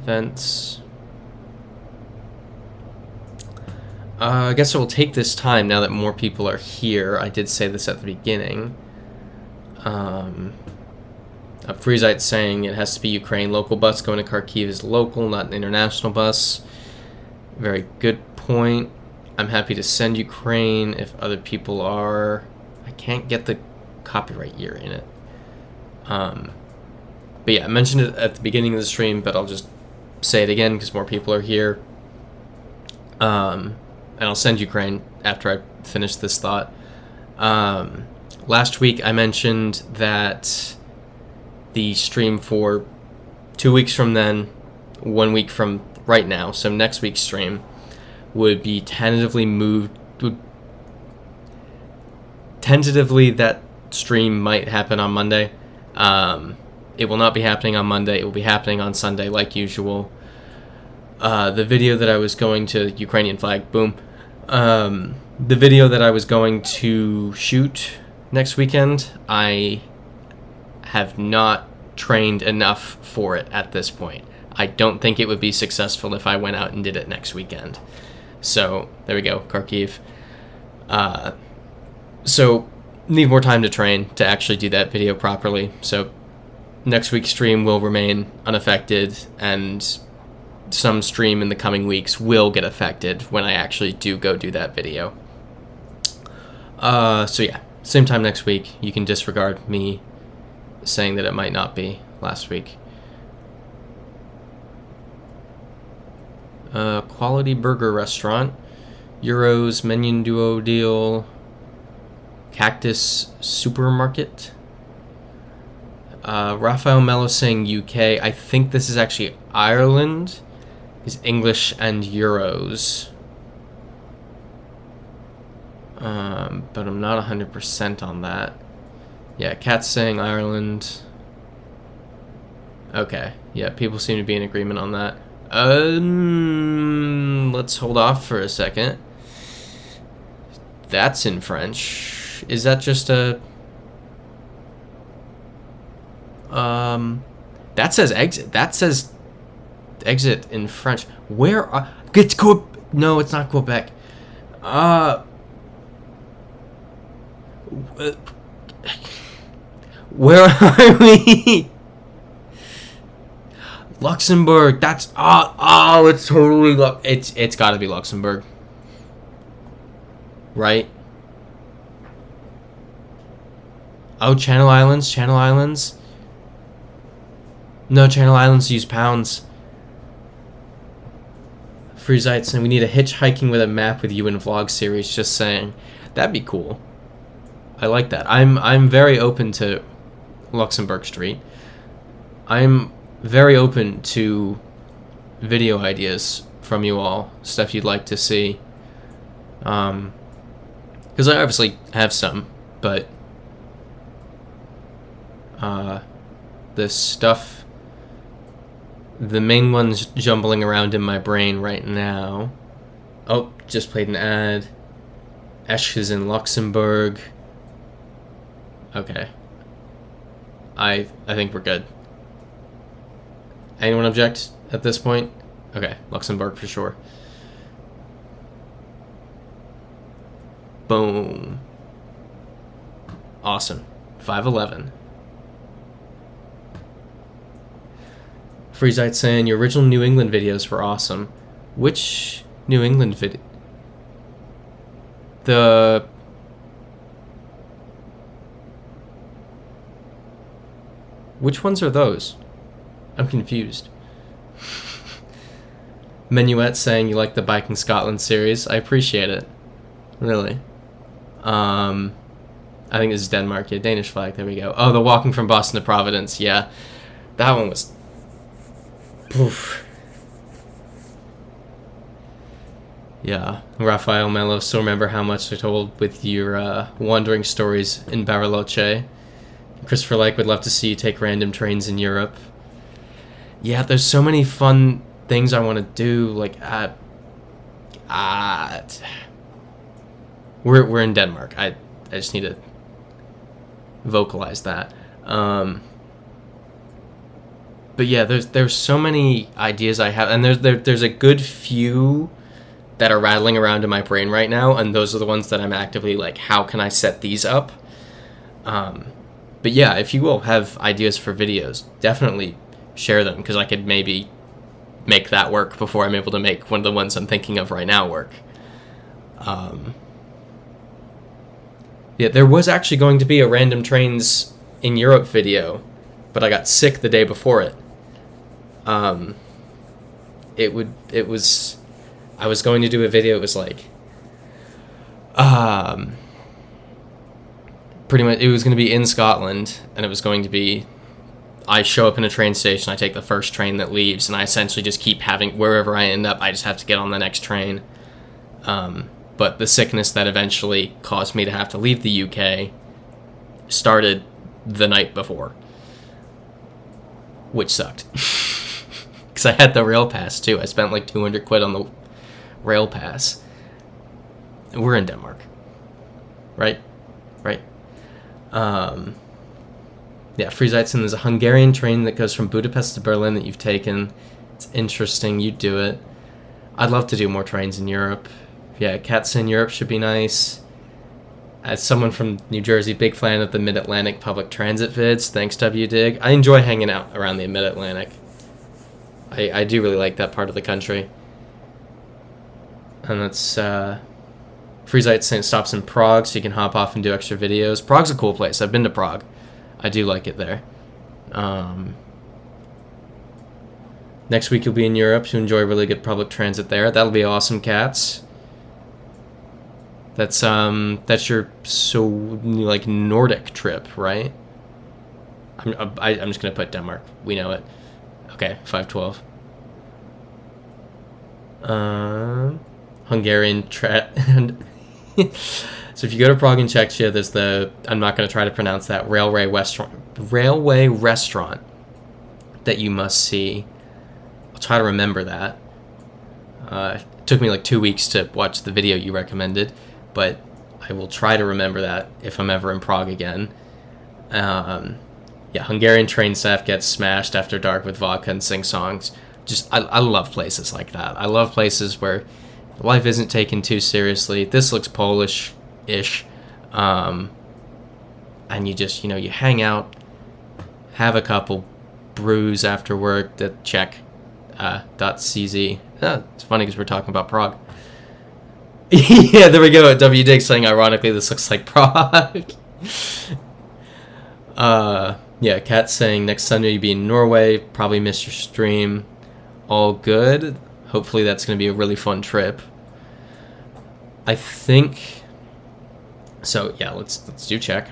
fence. I guess I will take this time now that more people are here. I did say this at the beginning. Freezite saying it has to be Ukraine local bus going to Kharkiv is local, not an international bus. Very good point. I'm happy to send Ukraine if other people are. I can't get the copyright year in it. But yeah, I mentioned it at the beginning of the stream, but I'll just say it again because more people are here. And I'll send Ukraine after I finish this thought. Last week I mentioned that the stream for 2 weeks from then, 1 week from right now, so next week's stream, would be tentatively moved. Tentatively, that stream might happen on Monday. It will not be happening on Monday. It will be happening on Sunday, like usual. The video that I was going to Ukrainian flag, boom. The video that I was going to shoot next weekend, I have not trained enough for it at this point. I don't think it would be successful if I went out and did it next weekend. So there we go, Kharkiv. So need more time to train to actually do that video properly. So next week's stream will remain unaffected, and some stream in the coming weeks will get affected when I actually do go do that video. So yeah, same time next week. You can disregard me saying that it might not be last week. Quality burger restaurant, Euros menu duo deal, Cactus supermarket. Raphael Mello saying UK. I think this is actually Ireland. Is English and Euros. But I'm not 100% on that. Yeah, Cat's saying Ireland. Okay, yeah, people seem to be in agreement on that. Let's hold off for a second. That's in French. Is that just a... that says exit. That says exit in French. Where are... It's no, it's not Quebec. Where are we? Luxembourg. That's it's totally it's got to be Luxembourg, right? Oh, Channel Islands. Channel Islands. No, Channel Islands use pounds. Freezite saying we need a hitchhiking with a map with you in vlog series. Just saying, that'd be cool. I like that. I'm very open to Luxembourg Street. I'm very open to video ideas from you all, stuff you'd like to see. Because I obviously have some, but the stuff, the main ones jumbling around in my brain right now. Oh, just played an ad. Esch is in Luxembourg. Okay. I think we're good. Anyone object at this point? Okay, Luxembourg for sure. Boom. Awesome. 511. Freezite saying your original New England videos were awesome. Which New England video? Which ones are those? I'm confused. Menuette saying you like the Biking Scotland series. I appreciate it. Really. I think this is Denmark. Yeah, Danish flag. There we go. Oh, the walking from Boston to Providence. Yeah. That one was... Poof. Yeah. Raphael Mello. Still remember how much I told with your wandering stories in Bariloche. Christopher Lake would love to see you take random trains in Europe. Yeah, there's so many fun things I want to do. Like, we're in Denmark. I just need to vocalize that. But yeah, there's so many ideas I have, and there's a good few that are rattling around in my brain right now, and those are the ones that I'm actively like, how can I set these up? But yeah, if you all have ideas for videos, definitely share them, because I could maybe make that work before I'm able to make one of the ones I'm thinking of right now work. Yeah, there was actually going to be a random trains in Europe video, but I got sick the day before it. I was going to do a video. It was like, pretty much, it was going to be in Scotland, and it was going to be, I show up in a train station, I take the first train that leaves, and I essentially just keep having, wherever I end up, I just have to get on the next train. But the sickness that eventually caused me to have to leave the UK started the night before, which sucked. Because I had the rail pass too. I spent like 200 quid on the rail pass. We're in Denmark, right? Yeah, Friesheitsen, there's a Hungarian train that goes from Budapest to Berlin that you've taken. It's interesting. You do it. I'd love to do more trains in Europe. Yeah, cats in Europe should be nice. As someone from New Jersey, big fan of the Mid-Atlantic public transit vids. Thanks, WDig. I enjoy hanging out around the Mid-Atlantic. I do really like that part of the country. And that's, Friesheitsen stops in Prague, so you can hop off and do extra videos. Prague's a cool place. I've been to Prague. I do like it there. Next week you'll be in Europe to enjoy really good public transit there. That'll be awesome, cats. That's your like Nordic trip, right? I'm just gonna put Denmark. We know it. Okay, 512. Hungarian So if you go to Prague in Czechia, there's I'm not going to try to pronounce that, railway restaurant that you must see. I'll try to remember that. It took me like 2 weeks to watch the video you recommended, but I will try to remember that if I'm ever in Prague again. Yeah, Hungarian train staff gets smashed after dark with vodka and sing songs. I love places like that. I love places where life isn't taken too seriously. This looks Polish-ish. And you just, you hang out, have a couple brews after work, that check, .cz. It's funny because we're talking about Prague. Yeah, there we go. W Dig saying, ironically, this looks like Prague. Yeah, Kat saying, next Sunday you'll be in Norway. Probably miss your stream. All good. Hopefully that's going to be a really fun trip. I think... So, yeah, let's do check.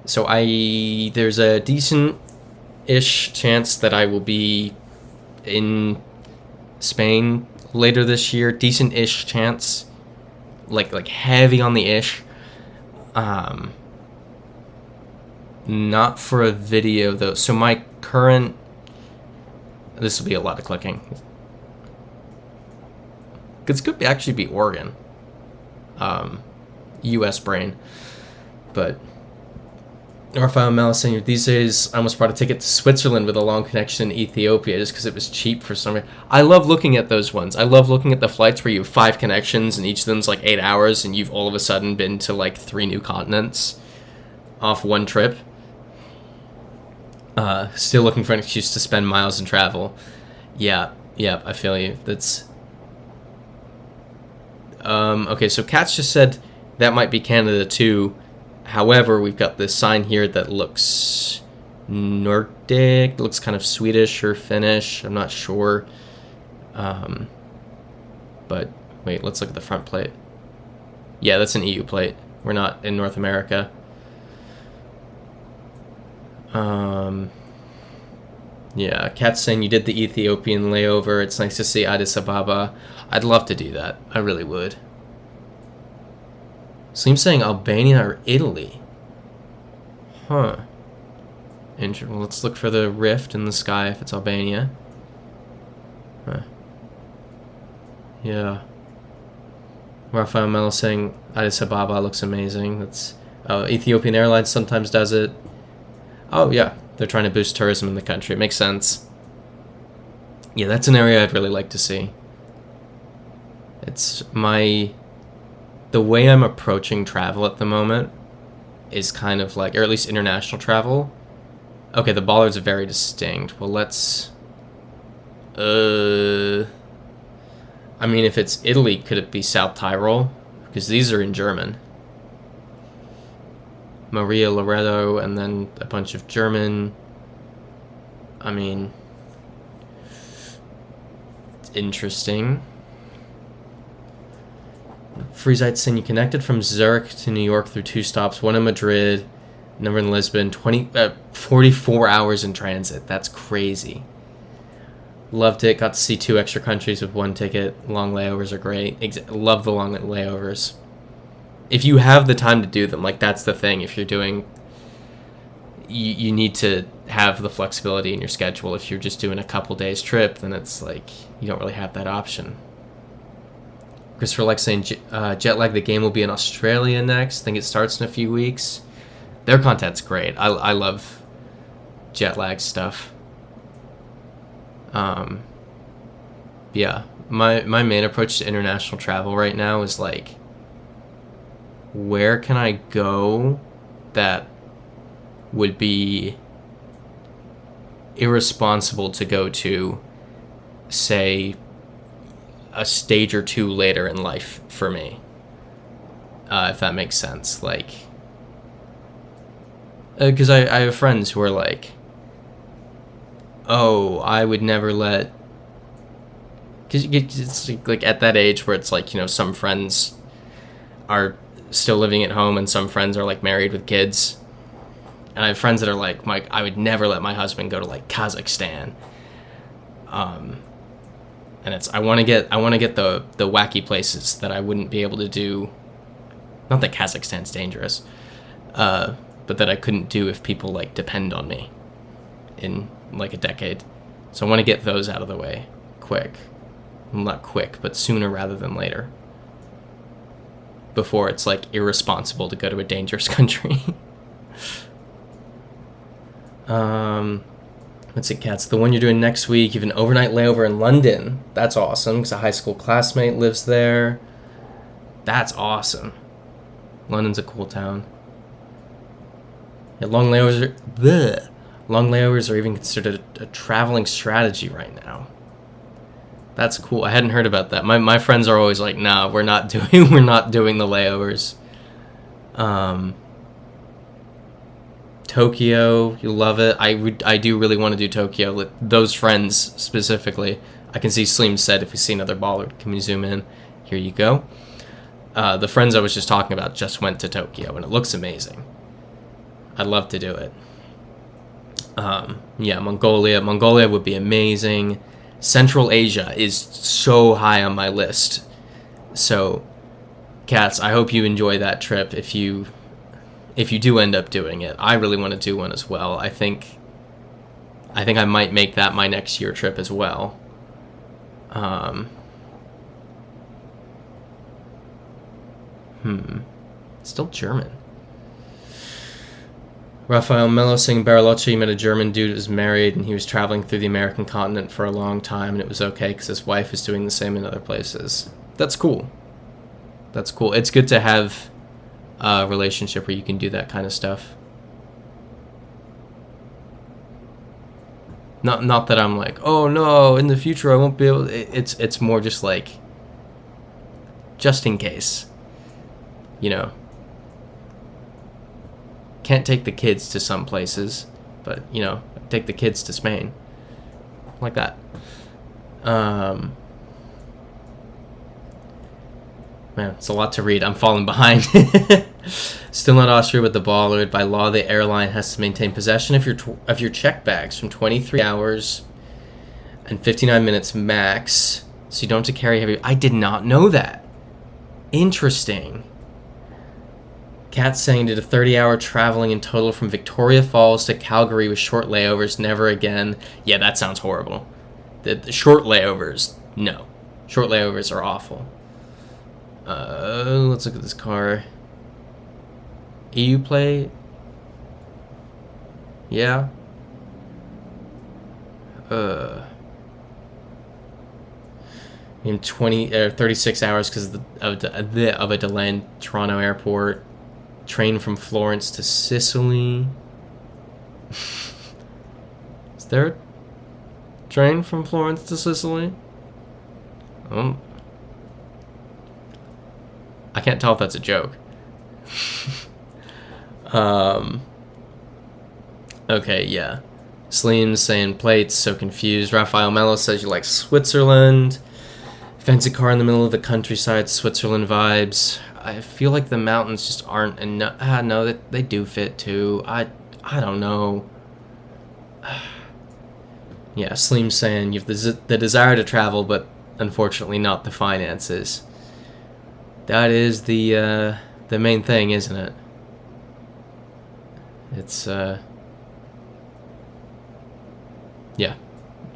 So there's a decent-ish chance that I will be in Spain later this year. Decent-ish chance. Like heavy on the ish. Not for a video, though. So my current... This will be a lot of clicking. This could actually be Oregon. US brain. But... Raphael Mel saying, these days I almost bought a ticket to Switzerland with a long connection in Ethiopia just because it was cheap for some reason. I love looking at those ones. I love looking at the flights where you have 5 connections and each of them's like 8 hours and you've all of a sudden been to like 3 new continents off one trip. Still looking for an excuse to spend miles and travel. Yeah, I feel you. That's... Okay, so Katz just said that might be Canada too. However, we've got this sign here that looks Nordic, looks kind of Swedish or Finnish, I'm not sure. But, wait, let's look at the front plate. Yeah, that's an EU plate. We're not in North America. Yeah, Kat's saying you did the Ethiopian layover. It's nice to see Addis Ababa. I'd love to do that. I really would. Seems saying Albania or Italy. Huh. Well, let's look for the rift in the sky if it's Albania. Huh. Yeah. Rafael Melo saying Addis Ababa looks amazing. That's Ethiopian Airlines sometimes does it. Oh yeah, they're trying to boost tourism in the country. It makes sense. Yeah, that's an area I'd really like to see. It's the way I'm approaching travel at the moment is kind of like, or at least international travel. Okay, the bollards are very distinct. Well, let's... I mean, if it's Italy, could it be South Tyrol? Because these are in German. Maria Loretto, and then a bunch of German. I mean... it's interesting. Freesite saying you connected from Zurich to New York through 2 stops, one in Madrid, another in Lisbon, 44 hours in transit. That's crazy. Loved it. Got to see 2 extra countries with 1 ticket. Long layovers are great. Love the long layovers. If you have the time to do them, like, that's the thing. If you're doing... You need to have the flexibility in your schedule. If you're just doing a couple days trip, then it's like you don't really have that option. Christopher likes saying jet lag. The game will be in Australia next. I think it starts in a few weeks. Their content's great. I love jet lag stuff. Yeah, my main approach to international travel right now is like, where can I go that would be irresponsible to go to, say, a stage or 2 later in life for me, if that makes sense. Like, because I have friends who are like, oh, I would never let, because it's like at that age where it's like, you know, some friends are still living at home and some friends are like married with kids, and I have friends that are like, Mike, I would never let my husband go to like Kazakhstan. And it's I want to get the wacky places that I wouldn't be able to do. Not that Kazakhstan's dangerous, but that I couldn't do if people like depend on me in like a decade. So I want to get those out of the way quick. Well, not quick, but sooner rather than later. Before it's like irresponsible to go to a dangerous country. What's it, Cats? The one you're doing next week, you have an overnight layover in London. That's awesome, because a high school classmate lives there. That's awesome. London's a cool town. Yeah, long layovers are even considered a traveling strategy right now. That's cool. I hadn't heard about that. My friends are always like, nah, we're not doing the layovers. Tokyo, you love it. I do really want to do Tokyo. Those friends specifically. I can see Sleem said, if we see another baller, can we zoom in? Here you go. The friends I was just talking about just went to Tokyo, and it looks amazing. I'd love to do it. Yeah, Mongolia would be amazing. Central Asia is so high on my list. So, Cats, I hope you enjoy that trip if you do end up doing it. I really want to do one as well. I think I might make that my next year trip as well. Still German. Rafael Mello saying Bariloche met a German dude who was married and he was traveling through the American continent for a long time, and it was okay because his wife is doing the same in other places. That's cool. That's cool. It's good to have a relationship where you can do that kind of stuff. Not that I'm like, oh no, in the future I won't be able to. It's more just like, just in case, you know. Can't take the kids to some places, but, you know, take the kids to Spain. Like that. Man, it's a lot to read. I'm falling behind. Still not Austria with the baller. By law, the airline has to maintain possession of your check bags from 23 hours and 59 minutes max, so you don't have to carry heavy... I did not know that. Interesting. Kat saying did a 30-hour traveling in total from Victoria Falls to Calgary with short layovers. Never again. Yeah, that sounds horrible. The short layovers, no. Short layovers are awful. Let's look at this car. EU play? Yeah. In 36 hours because of a delay in Toronto airport. Train from Florence to Sicily. Is there a train from Florence to Sicily? I can't tell if that's a joke. Okay, yeah. Sleem's saying plates, so confused. Raphael Mello says you like Switzerland. Fancy car in the middle of the countryside, Switzerland vibes. I feel like the mountains just aren't enough. No, they do fit too. I don't know. Yeah, Sleem's saying you have the desire to travel, but unfortunately not the finances. That is the main thing, isn't it? It's yeah,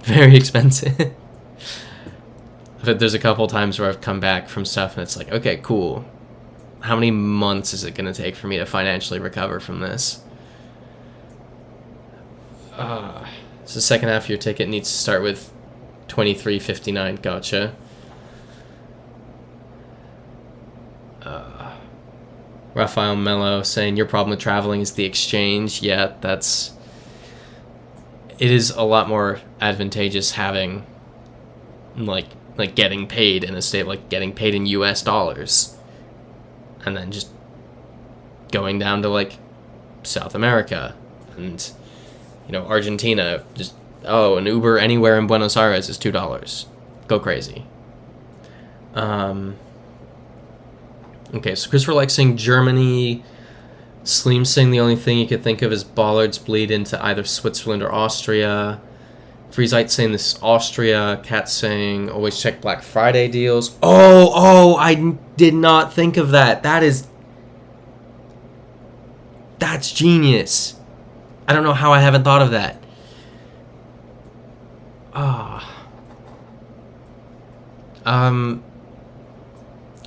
very expensive. But there's a couple times where I've come back from stuff and it's like, okay, cool. How many months is it going to take for me to financially recover from this? So the second half of your ticket needs to start with 23.59. Gotcha. Raphael Mello saying your problem with traveling is the exchange. Yeah, it is a lot more advantageous having like getting paid in a state, like getting paid in US dollars, and then just going down to like South America and, you know, Argentina. Just, oh, an Uber anywhere in Buenos Aires is $2. Go crazy. Okay, so Christopher likes saying Germany. Sleem saying the only thing you could think of is bollards bleed into either Switzerland or Austria. Freezite saying this is Austria. Cat saying always check Black Friday deals. Oh, I did not think of that. That's genius. I don't know how I haven't thought of that.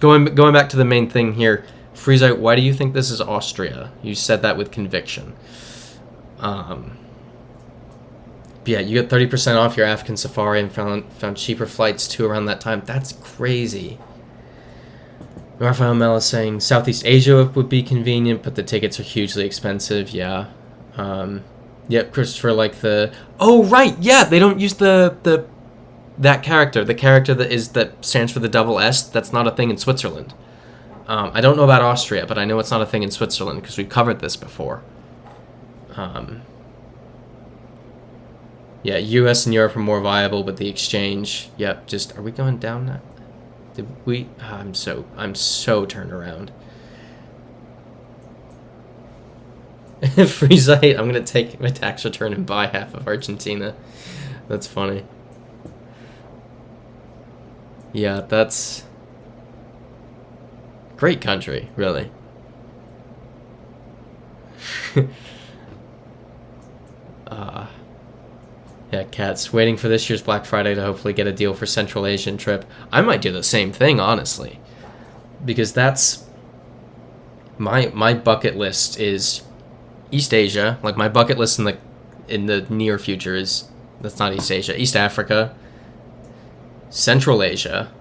Going back to the main thing here, Freezite, why do you think this is Austria? You said that with conviction. Yeah, you get 30% off your African safari and found cheaper flights too around that time. That's crazy. Raphael Mel is saying Southeast Asia would be convenient, but the tickets are hugely expensive. Yeah. Yep, Christopher, like the... Oh, right, yeah, they don't use that character. The character that stands for the double S, that's not a thing in Switzerland. I don't know about Austria, but I know it's not a thing in Switzerland because we've covered this before. Yeah, US and Europe are more viable, but the exchange... Yep, just... Are we going down now? Did we... I'm so turned around. Freezite, I'm going to take my tax return and buy half of Argentina. That's funny. Yeah, that's... Great country, really. Yeah, Cat's waiting for this year's Black Friday to hopefully get a deal for Central Asian trip. I might do the same thing, honestly. Because that's... My bucket list is East Asia. Like, my bucket list in the near future is... That's not East Asia. East Africa. Central Asia.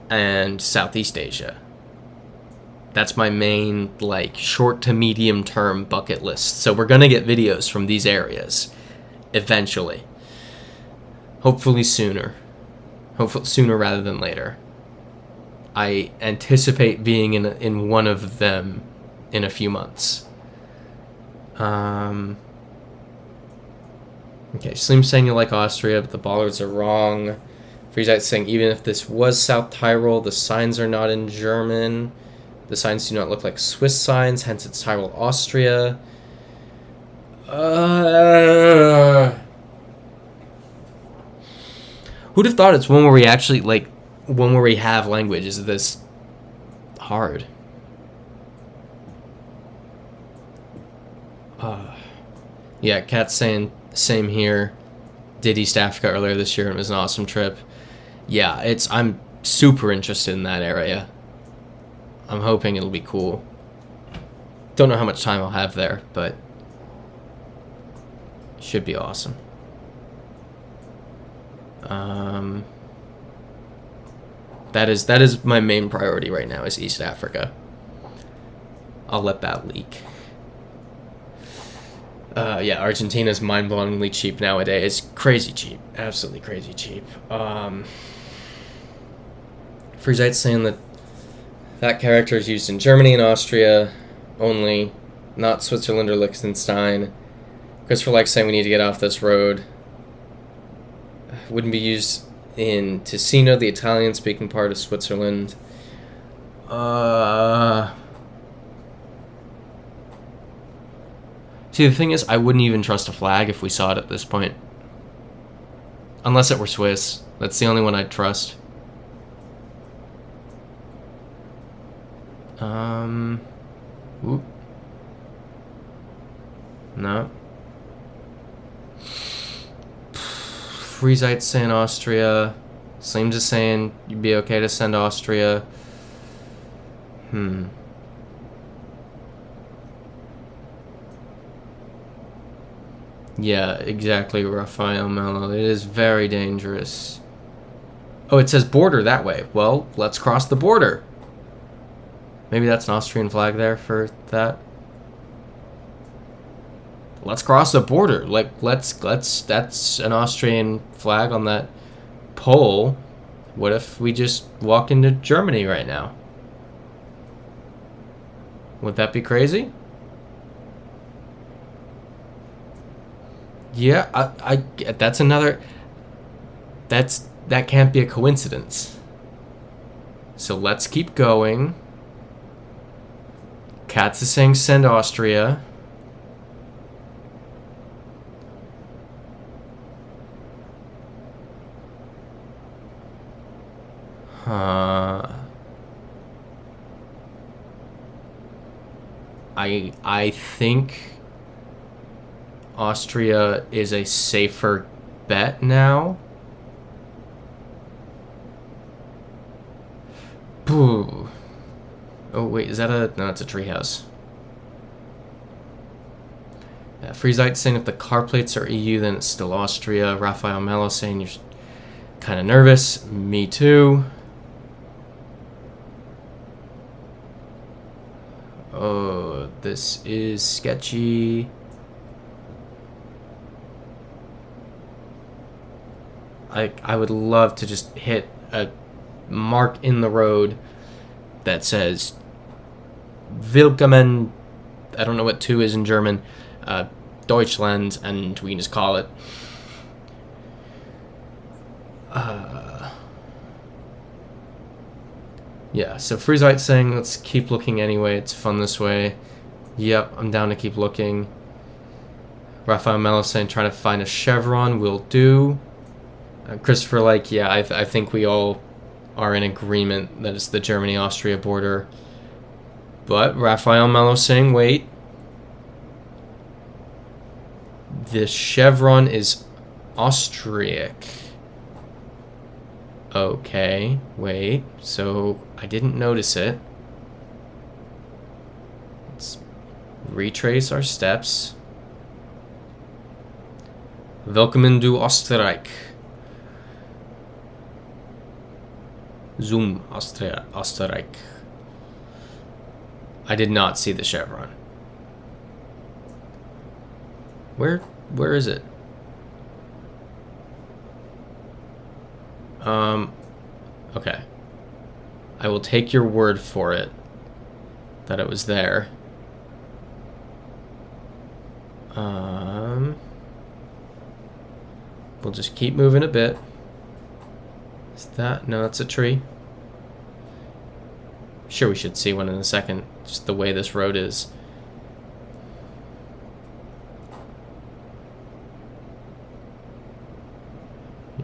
And Southeast Asia. That's my main, like, short to medium term bucket list. So we're gonna get videos from these areas. Eventually. Hopefully sooner. Hopefully sooner rather than later. I anticipate being in one of them in a few months. Okay, Slim's saying you like Austria, but the bollards are wrong. Freezite's saying even if this was South Tyrol, the signs are not in German. The signs do not look like Swiss signs, hence it's Tyrol, Austria. Who'd have thought it's one where we actually, like, one where we have language is this hard? Yeah, Cat's saying same here. Did East Africa earlier this year and it was an awesome trip. Yeah, I'm super interested in that area. I'm hoping it'll be cool. Don't know how much time I'll have there, but should be awesome. That is my main priority right now is East Africa. I'll let that leak. Yeah, Argentina's mind-blowingly cheap nowadays. It's crazy cheap. Absolutely crazy cheap. Freezite's saying that that character is used in Germany and Austria only, not Switzerland or Liechtenstein. Christopher likes saying we need to get off this road. Wouldn't be used in Ticino, the Italian-speaking part of Switzerland. See, the thing is, I wouldn't even trust a flag if we saw it at this point. Unless it were Swiss. That's the only one I'd trust. Oop. No. Freezite's saying Austria. Slims is saying you'd be okay to send Austria. Yeah, exactly, Rafael Mello. It is very dangerous. Oh, it says border that way. Well, let's cross the border. Maybe that's an Austrian flag there for that. Let's cross the border. Like, that's an Austrian flag on that pole. What if we just walk into Germany right now? Would that be crazy? Yeah, I that's another, that can't be a coincidence. So let's keep going. Katz is saying send Austria. I think Austria is a safer bet now. Boo. Oh wait, is that a... No, it's a treehouse. Freezite saying if the car plates are EU, then it's still Austria. Rafael Mello saying you're kind of nervous. Me too. Oh, this is sketchy. I would love to just hit a mark in the road that says Willkommen, I don't know what 2 is in German, Deutschland, and we can just call it. Yeah, so Freezite's saying let's keep looking anyway, it's fun this way. Yep, I'm down to keep looking. Rafael Mello saying trying to find a chevron, will do. Christopher like, yeah, I think we all are in agreement that it's the Germany-Austria border. But Rafael Mello saying, wait. The chevron is Austriac. Okay, wait. So I didn't notice it. Let's retrace our steps. Willkommen du Österreich. Zoom, Österreich. I did not see the chevron. Where is it? Okay. I will take your word for it that it was there. We'll just keep moving a bit. Is that? No, it's a tree. Sure, we should see one in a second. Just the way this road is.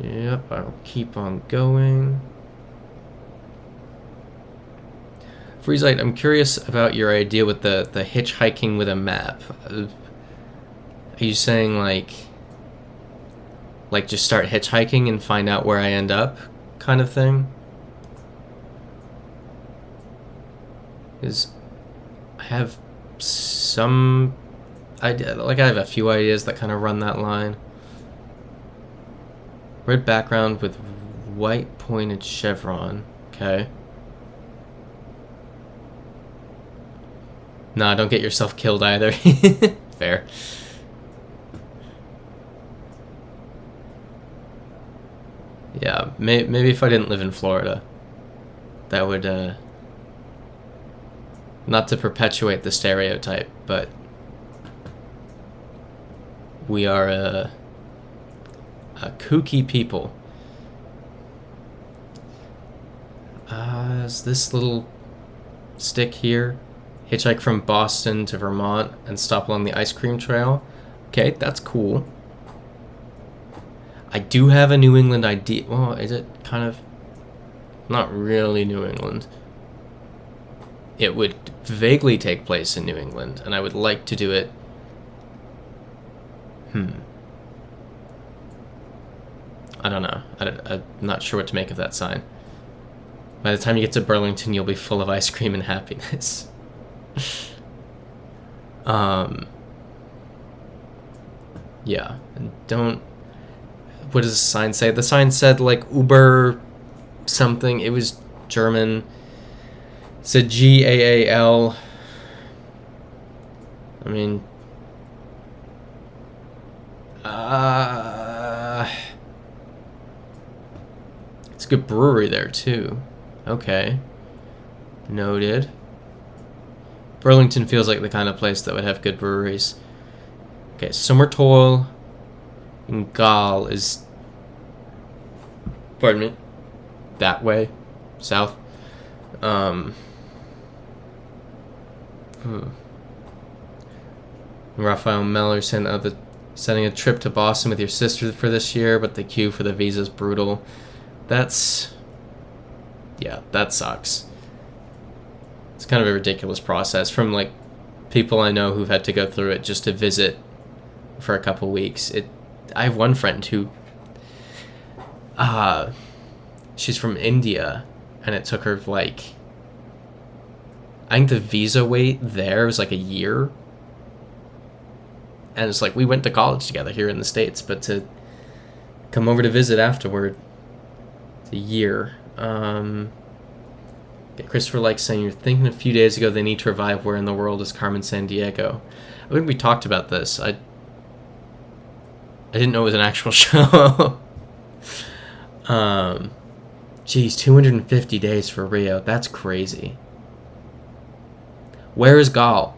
Yep, I'll keep on going. Freezite, I'm curious about your idea with the hitchhiking with a map. Are you saying like just start hitchhiking and find out where I end up kind of thing? Because I have some idea, like I have a few ideas that kind of run that line. Red background with white pointed chevron. Okay. Nah, don't get yourself killed either. Fair. Yeah, maybe if I didn't live in Florida, that would, not to perpetuate the stereotype, but we are a kooky people. Is this little stick here? Hitchhike from Boston to Vermont and stop along the ice cream trail. Okay, that's cool. I do have a New England idea. Well, is it kind of... Not really New England. It would vaguely take place in New England, and I would like to do it... I don't know. I'm not sure what to make of that sign. By the time you get to Burlington, you'll be full of ice cream and happiness. Yeah. And don't... What does the sign say? The sign said, like, Uber something. It was German. It said Gaal. I mean... It's a good brewery there, too. Okay. Noted. Burlington feels like the kind of place that would have good breweries. Okay, Summertoil and Gaal is... Pardon me. That way. South. Raphael Meller sending a trip to Boston with your sister for this year, but the queue for the visa is brutal. That's... Yeah, that sucks. It's kind of a ridiculous process from, like, people I know who've had to go through it just to visit for a couple weeks. I have one friend who... she's from India, and it took her, like... I think the visa wait there was, like, a year. And it's like, we went to college together here in the States, but to come over to visit afterward, it's a year. Christopher likes saying, you're thinking a few days ago they need to revive Where in the World is Carmen Sandiego. I think we talked about this. I didn't know it was an actual show. Geez, 250 days for Rio. That's crazy. Where is Gaal?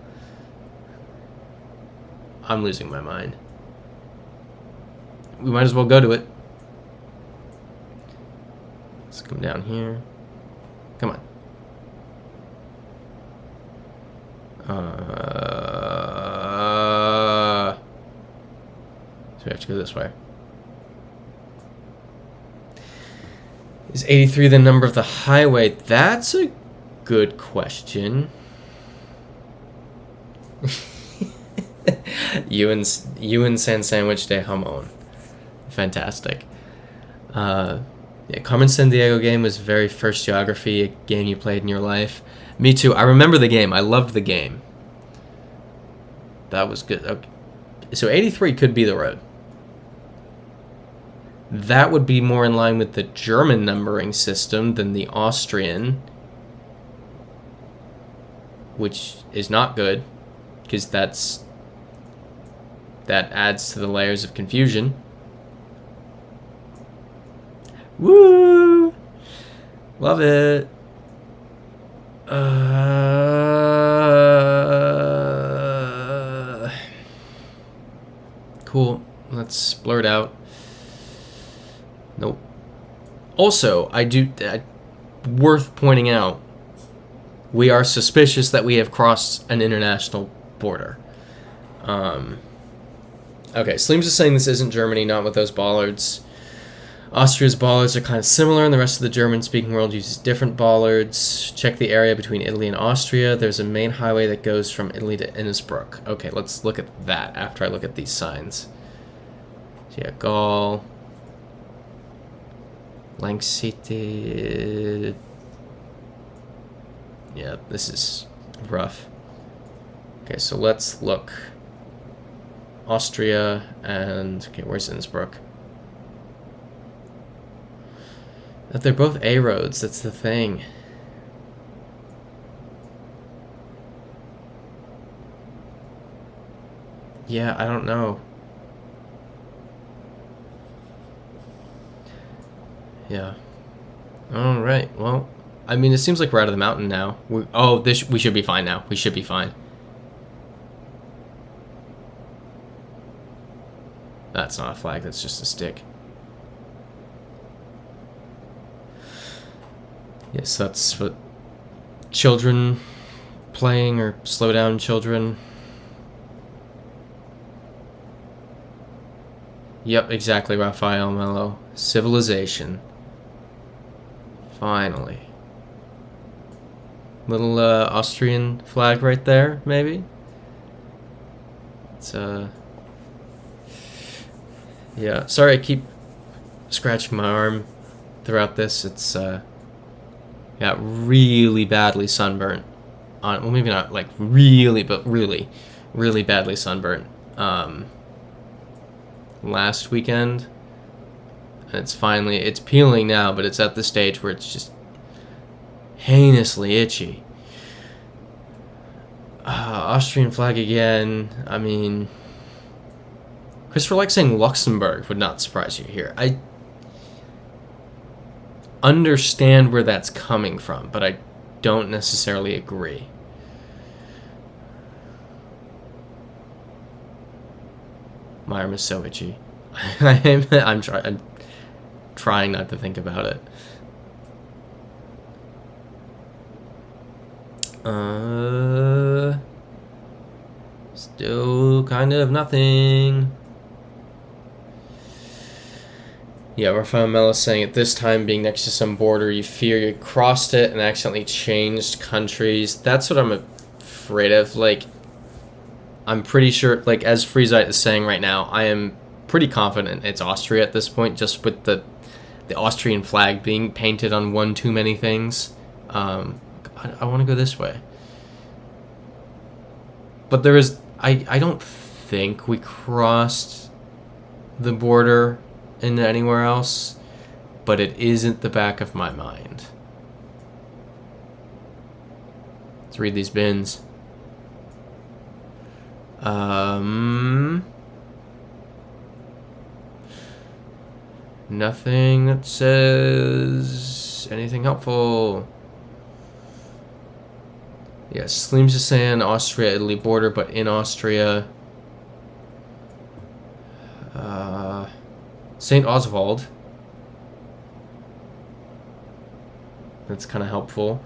I'm losing my mind. We might as well go to it. Let's come down here. Come on. So we have to go this way. Is 83 the number of the highway? That's a good question. Ewan San Sandwich de Jamon. Fantastic. Yeah, Carmen Sandiego game was very first geography, a game you played in your life. Me too. I remember the game. I loved the game. That was good. Okay. So 83 could be the road. That would be more in line with the German numbering system than the Austrian, which is not good, because that adds to the layers of confusion. Woo! Love it. Cool. Let's blurt out. Nope. Also, worth pointing out, we are suspicious that we have crossed an international border. Okay, Sleems is saying this isn't Germany, not with those bollards. Austria's bollards are kind of similar, and the rest of the German-speaking world uses different bollards. Check the area between Italy and Austria. There's a main highway that goes from Italy to Innsbruck. Okay, let's look at that after I look at these signs. So yeah, Gaul. Langsitte. Yeah, this is rough. Okay, so let's look. Austria and... Okay, where's Innsbruck? They're both A roads, that's the thing. Yeah, I don't know. Yeah. All right. Well, I mean, it seems like we're out of the mountain now. We should be fine now. We should be fine. That's not a flag. That's just a stick. Yes, that's what children playing, or slow down children. Yep, exactly, Raphael Mello. Civilization. Finally. Little Austrian flag right there, maybe? It's yeah, sorry I keep scratching my arm throughout this. It's got really badly sunburnt. Well, maybe not like really, but really, really badly sunburnt. Last weekend. And it's peeling now, but it's at the stage where it's just heinously itchy. Austrian flag again. I mean, Christopher likes saying Luxembourg would not surprise you here. I understand where that's coming from, but I don't necessarily agree. My arm is so itchy. I'm trying not to think about it. Still kind of nothing. Yeah, Rafael Mello saying at this time, being next to some border, you fear you crossed it and accidentally changed countries. That's what I'm afraid of. Like, I'm pretty sure, like, as Freezite is saying right now, I am pretty confident it's Austria at this point, just with the Austrian flag being painted on one too many things. I want to go this way. But there is... I don't think we crossed the border into anywhere else, but it isn't the back of my mind. Let's read these bins. Nothing that says anything helpful. Yes, Sleem's just saying Austria-Italy border, but in Austria. St. Oswald. That's kind of helpful.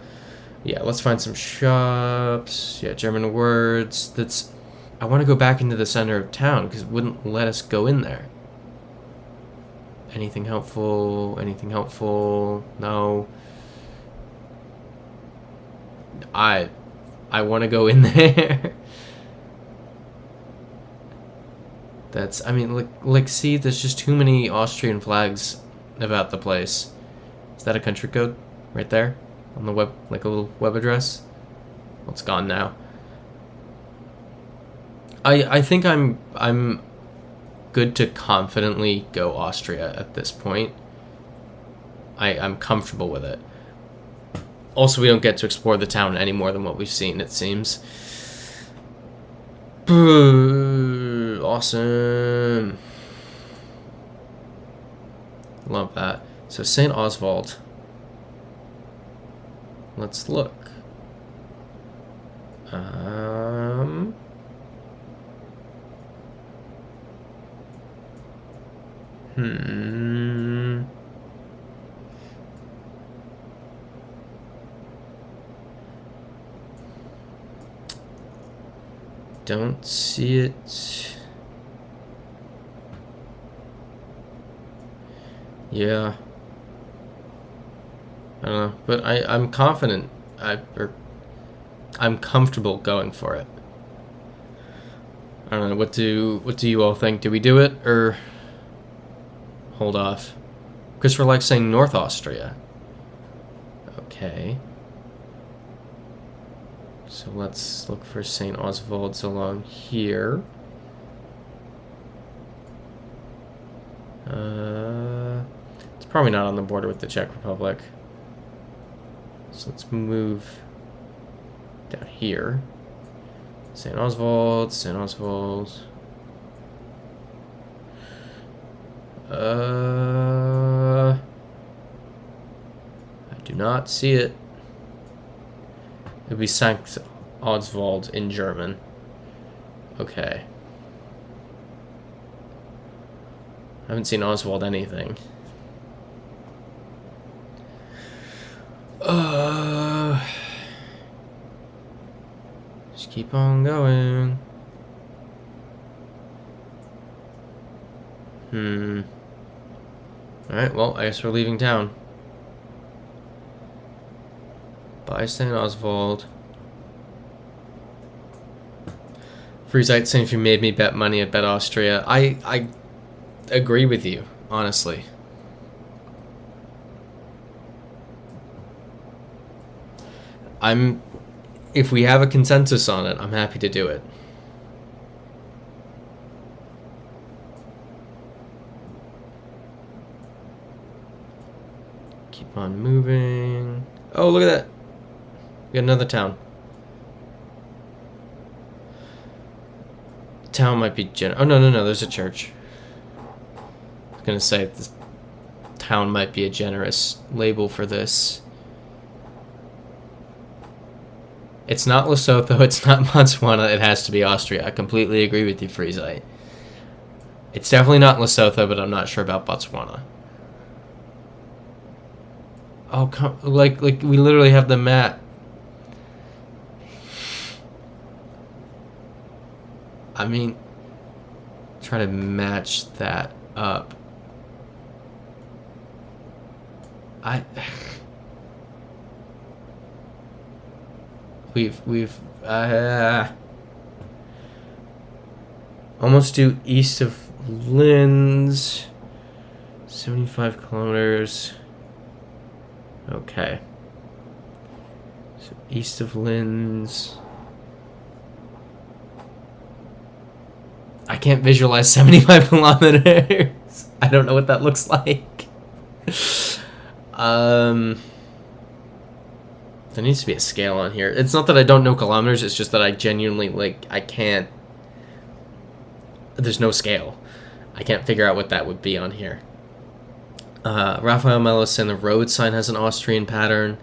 Yeah, let's find some shops. Yeah, German words. That's... I want to go back into the center of town because it wouldn't let us go in there. Anything helpful? Anything helpful? No. I want to go in there. That's... I mean, like, see, there's just too many Austrian flags about the place. Is that a country code? Right there? On the web, like a little web address? Well, it's gone now. I think I'm good to confidently go Austria at this point. I'm comfortable with it. Also, we don't get to explore the town any more than what we've seen, it seems. Awesome. Love that. So, St. Oswald. Let's look. Don't see it. Yeah. I don't know, but I'm confident. I'm comfortable going for it. I don't know. What do you all think? Do we do it or hold off? Christopher likes saying North Austria. Okay. So let's look for St. Oswald's along here. It's probably not on the border with the Czech Republic. So let's move down here. St. Oswald, St. Oswald. I do not see it. It would be Sankt Oswald in German. Okay. I haven't seen Oswald anything. Just keep on going. Alright, well, I guess we're leaving town. Bye, St. Oswald. Freezite saying if you made me bet money, I'd bet Austria. I agree with you, honestly. If we have a consensus on it, I'm happy to do it. Keep on moving. Oh, look at that. We got another town. Town might be oh, no, there's a church. I was gonna say this town might be a generous label for this. It's not Lesotho, it's not Botswana, it has to be Austria. I completely agree with you, Freezite. It's definitely not Lesotho, but I'm not sure about Botswana. Oh, like we literally have the map. I mean, try to match that up. We've almost due east of Linz, 75 kilometers. Okay. So east of Linz. I can't visualize 75 kilometers. I don't know what that looks like. There needs to be a scale on here. It's not that I don't know kilometers, it's just that I genuinely, I can't... There's no scale. I can't figure out what that would be on here. Raphael Mello saying the road sign has an Austrian pattern.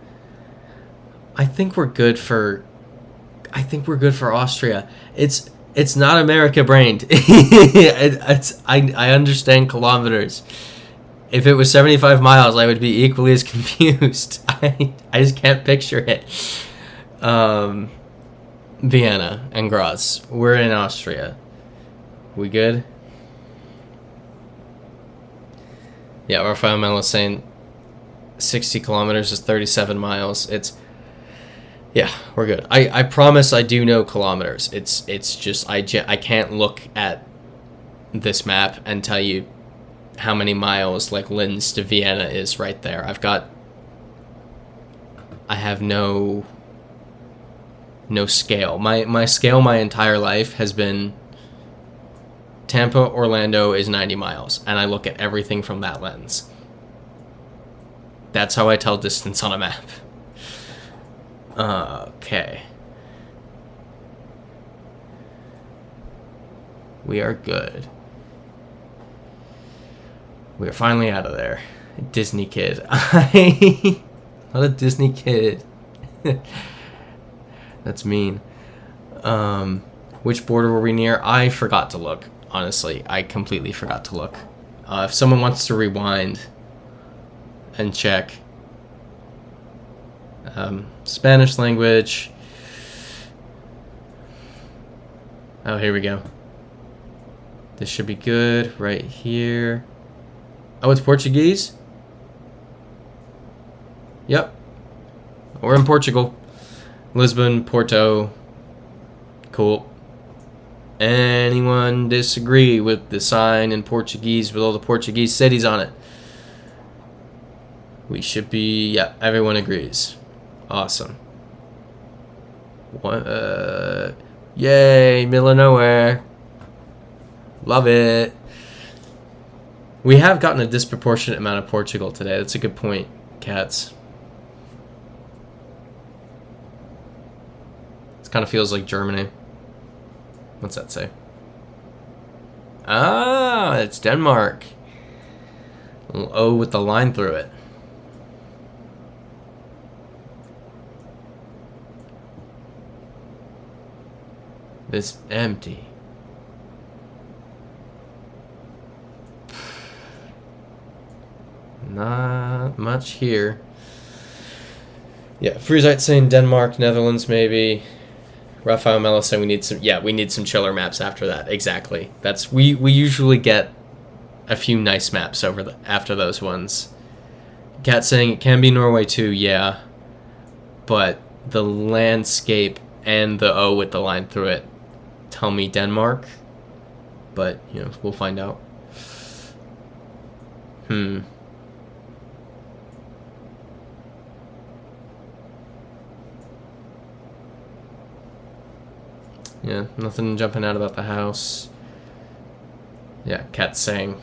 I think we're good for Austria. It's not America brained. I understand kilometers. If it was 75 miles, I would be equally as confused. I just can't picture it. Vienna and Graz. We're in Austria. We good? Yeah, Rafael Mello saying 60 kilometers is 37 miles. Yeah, we're good. I promise I do know kilometers. It's just I can't look at this map and tell you how many miles like Linz to Vienna is right there. I have no scale. My scale my entire life has been Tampa, Orlando is 90 miles, and I look at everything from that lens. That's how I tell distance on a map. Okay. We are good. We are finally out of there. Disney kid. Not a Disney kid. That's mean. Which border were we near? I forgot to look. Honestly, I completely forgot to look. If someone wants to rewind and check. Spanish language. Oh, here we go. This should be good right here. Oh, it's Portuguese? Yep. We're in Portugal. Lisbon, Porto. Cool. Anyone disagree with the sign in Portuguese with all the Portuguese cities on it? We should be... Yeah, everyone agrees. Awesome. Yay, middle of nowhere. Love it. We have gotten a disproportionate amount of Portugal today. That's a good point, Cats. This kind of feels like Germany. What's that say? Ah, it's Denmark. Little O with the line through it. This empty. Not much here. Yeah, Freezite saying Denmark, Netherlands maybe. Raphael Mello saying we need some. Yeah, we need some chiller maps after that. Exactly. That's we usually get a few nice maps after those ones. Cat saying it can be Norway too. Yeah, but the landscape and the O with the line through it tell me Denmark. But you know, we'll find out. Yeah, nothing jumping out about the house. Yeah, Cat saying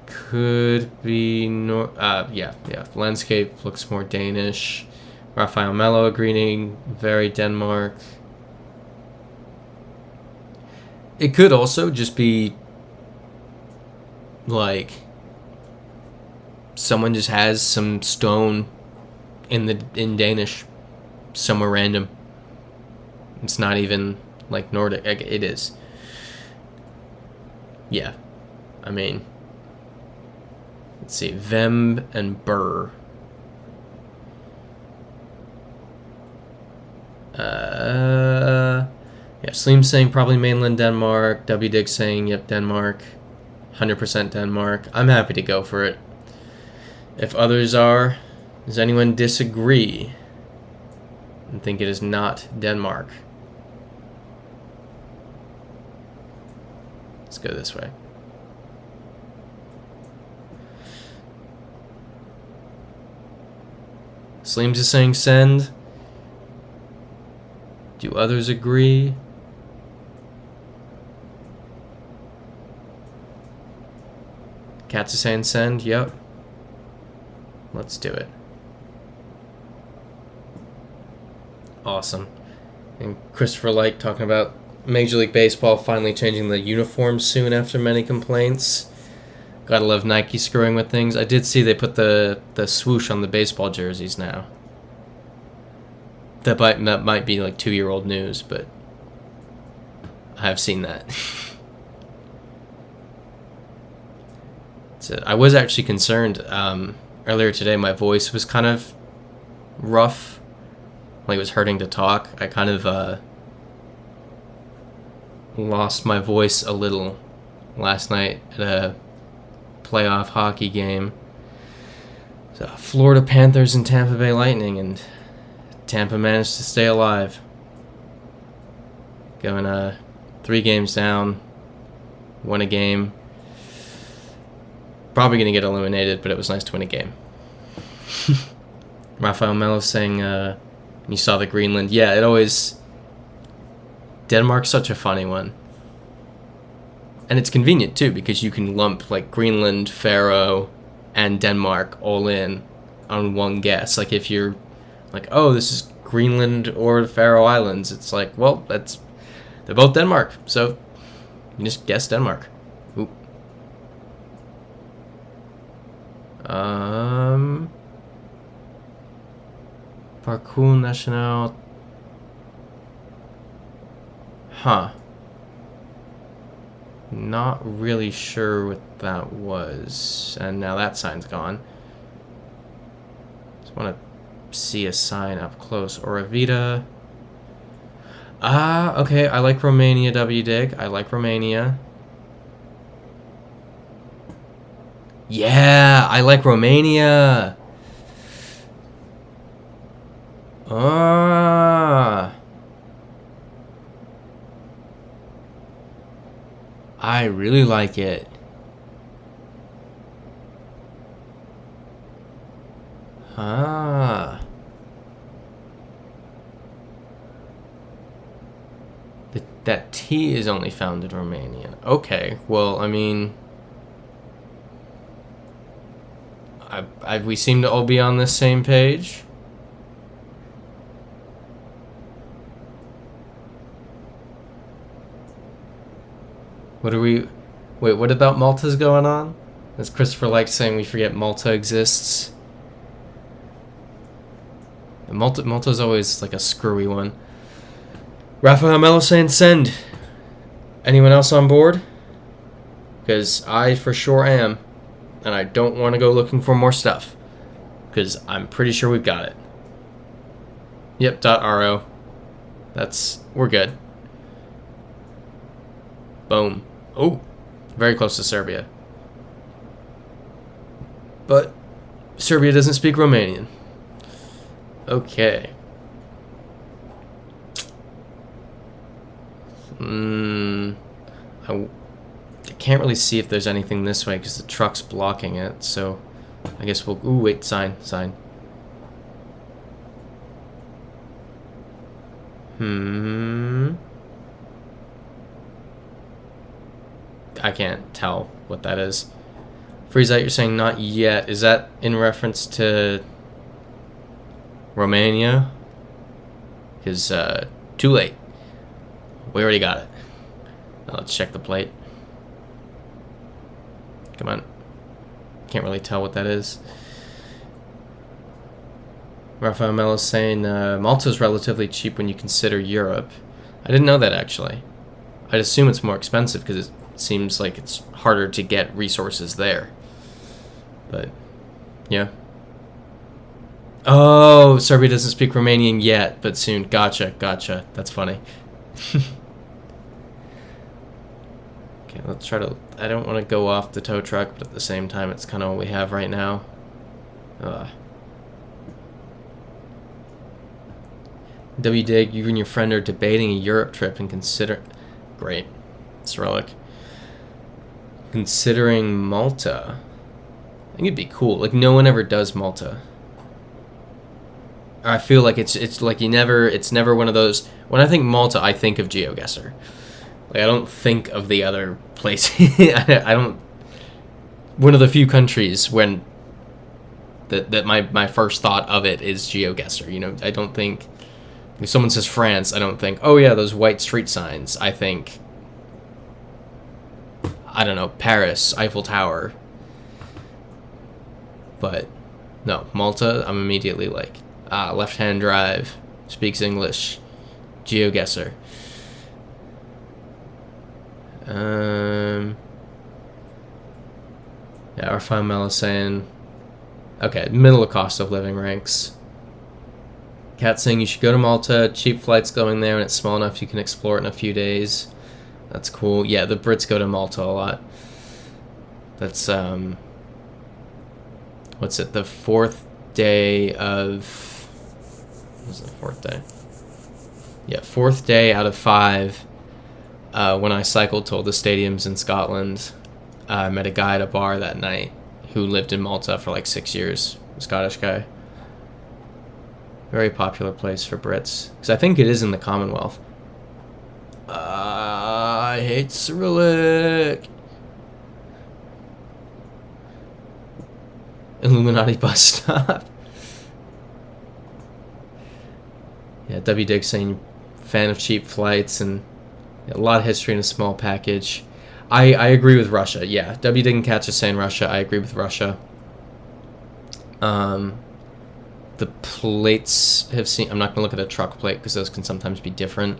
could be yeah. Landscape looks more Danish. Raphael Mello agreeing, very Denmark. It could also just be like someone just has some stone in Danish somewhere random. It's not even like Nordic. It is. Yeah. I mean, let's see. Vem and Burr. Yeah, Sleem saying probably mainland Denmark. W Dig saying, yep, Denmark. 100% Denmark. I'm happy to go for it. If others are, does anyone disagree and think it is not Denmark? Let's go this way. Sleems is saying send. Do others agree? Cats is saying send. Yep. Let's do it. Awesome. And Christopher Light talking about Major League Baseball finally changing the uniforms soon after many complaints. Gotta love Nike screwing with things. I did see they put the swoosh on the baseball jerseys now. That might be like 2-year-old news, but I have seen that. So I was actually concerned earlier today. My voice was kind of rough, like it was hurting to talk. I kind of lost my voice a little last night at a playoff hockey game. So Florida Panthers and Tampa Bay Lightning, and Tampa managed to stay alive. Going 3 games down, won a game. Probably going to get eliminated, but it was nice to win a game. Raphael Mello saying, you saw the Greenland. Yeah, it always... Denmark's such a funny one. And it's convenient, too, because you can lump, like, Greenland, Faroe, and Denmark all in on one guess. Like, if you're like, oh, this is Greenland or the Faroe Islands, it's like, well, they're both Denmark, so you just guess Denmark. Oop. Parcours National. Huh. Not really sure what that was. And now that sign's gone. Just want to see a sign up close. Oravita. Okay. I like Romania, W-Dig. I like Romania. Yeah, I like Romania. I really like it. That T is only found in Romania. Okay, well, I mean... we seem to all be on this same page. What are we... Wait, what about Malta's going on? As Christopher likes saying, we forget Malta exists. And Malta's always like a screwy one. Rafael Mello saying send. Anyone else on board? Because I for sure am. And I don't want to go looking for more stuff. Because I'm pretty sure we've got it. Yep, .ro. We're good. Boom. Oh, very close to Serbia. But Serbia doesn't speak Romanian. Okay. I can't really see if there's anything this way because the truck's blocking it, so I guess we'll... Ooh, wait, sign. I can't tell what that is. Freeze out, you're saying not yet. Is that in reference to Romania? Because, too late. We already got it. Now let's check the plate. Come on. Can't really tell what that is. Rafael Melo's saying Malta's relatively cheap when you consider Europe. I didn't know that, actually. I'd assume it's more expensive because it seems like it's harder to get resources there. But, yeah. Oh, Serbia doesn't speak Romanian yet, but soon. Gotcha. That's funny. Okay, let's try to... I don't want to go off the tow truck, but at the same time, it's kind of what we have right now. WDig, you and your friend are debating a Europe trip and consider... Great. Cyrillic. Considering Malta. I think it'd be cool. Like, no one ever does Malta. I feel like it's like it's never one of those... When I think Malta, I think of GeoGuessr. Like, I don't think of the other place. I don't... One of the few countries when... That my first thought of it is GeoGuessr. You know, I don't think... If someone says France, I don't think, oh yeah, those white street signs. I think, I don't know, Paris, Eiffel Tower. But, no, Malta, I'm immediately like, left-hand drive, speaks English, GeoGuessr. Yeah, our fine Mel is saying, okay, middle of cost of living ranks. Cat saying you should go to Malta, cheap flights going there, and it's small enough you can explore it in a few days. That's cool. Yeah, the Brits go to Malta a lot. That's, what's it, the fourth day of... What was the fourth day? Yeah, fourth day out of 5, when I cycled to all the stadiums in Scotland, I met a guy at a bar that night who lived in Malta for like 6 years, a Scottish guy. Very popular place for Brits. Because I think it is in the Commonwealth. I hate Cyrillic. Illuminati bus stop. Yeah, W. Dick saying fan of cheap flights and a lot of history in a small package. I agree with Russia. Yeah, W. Dick and Cats are saying Russia. I agree with Russia. The plates have seen... I'm not going to look at a truck plate because those can sometimes be different.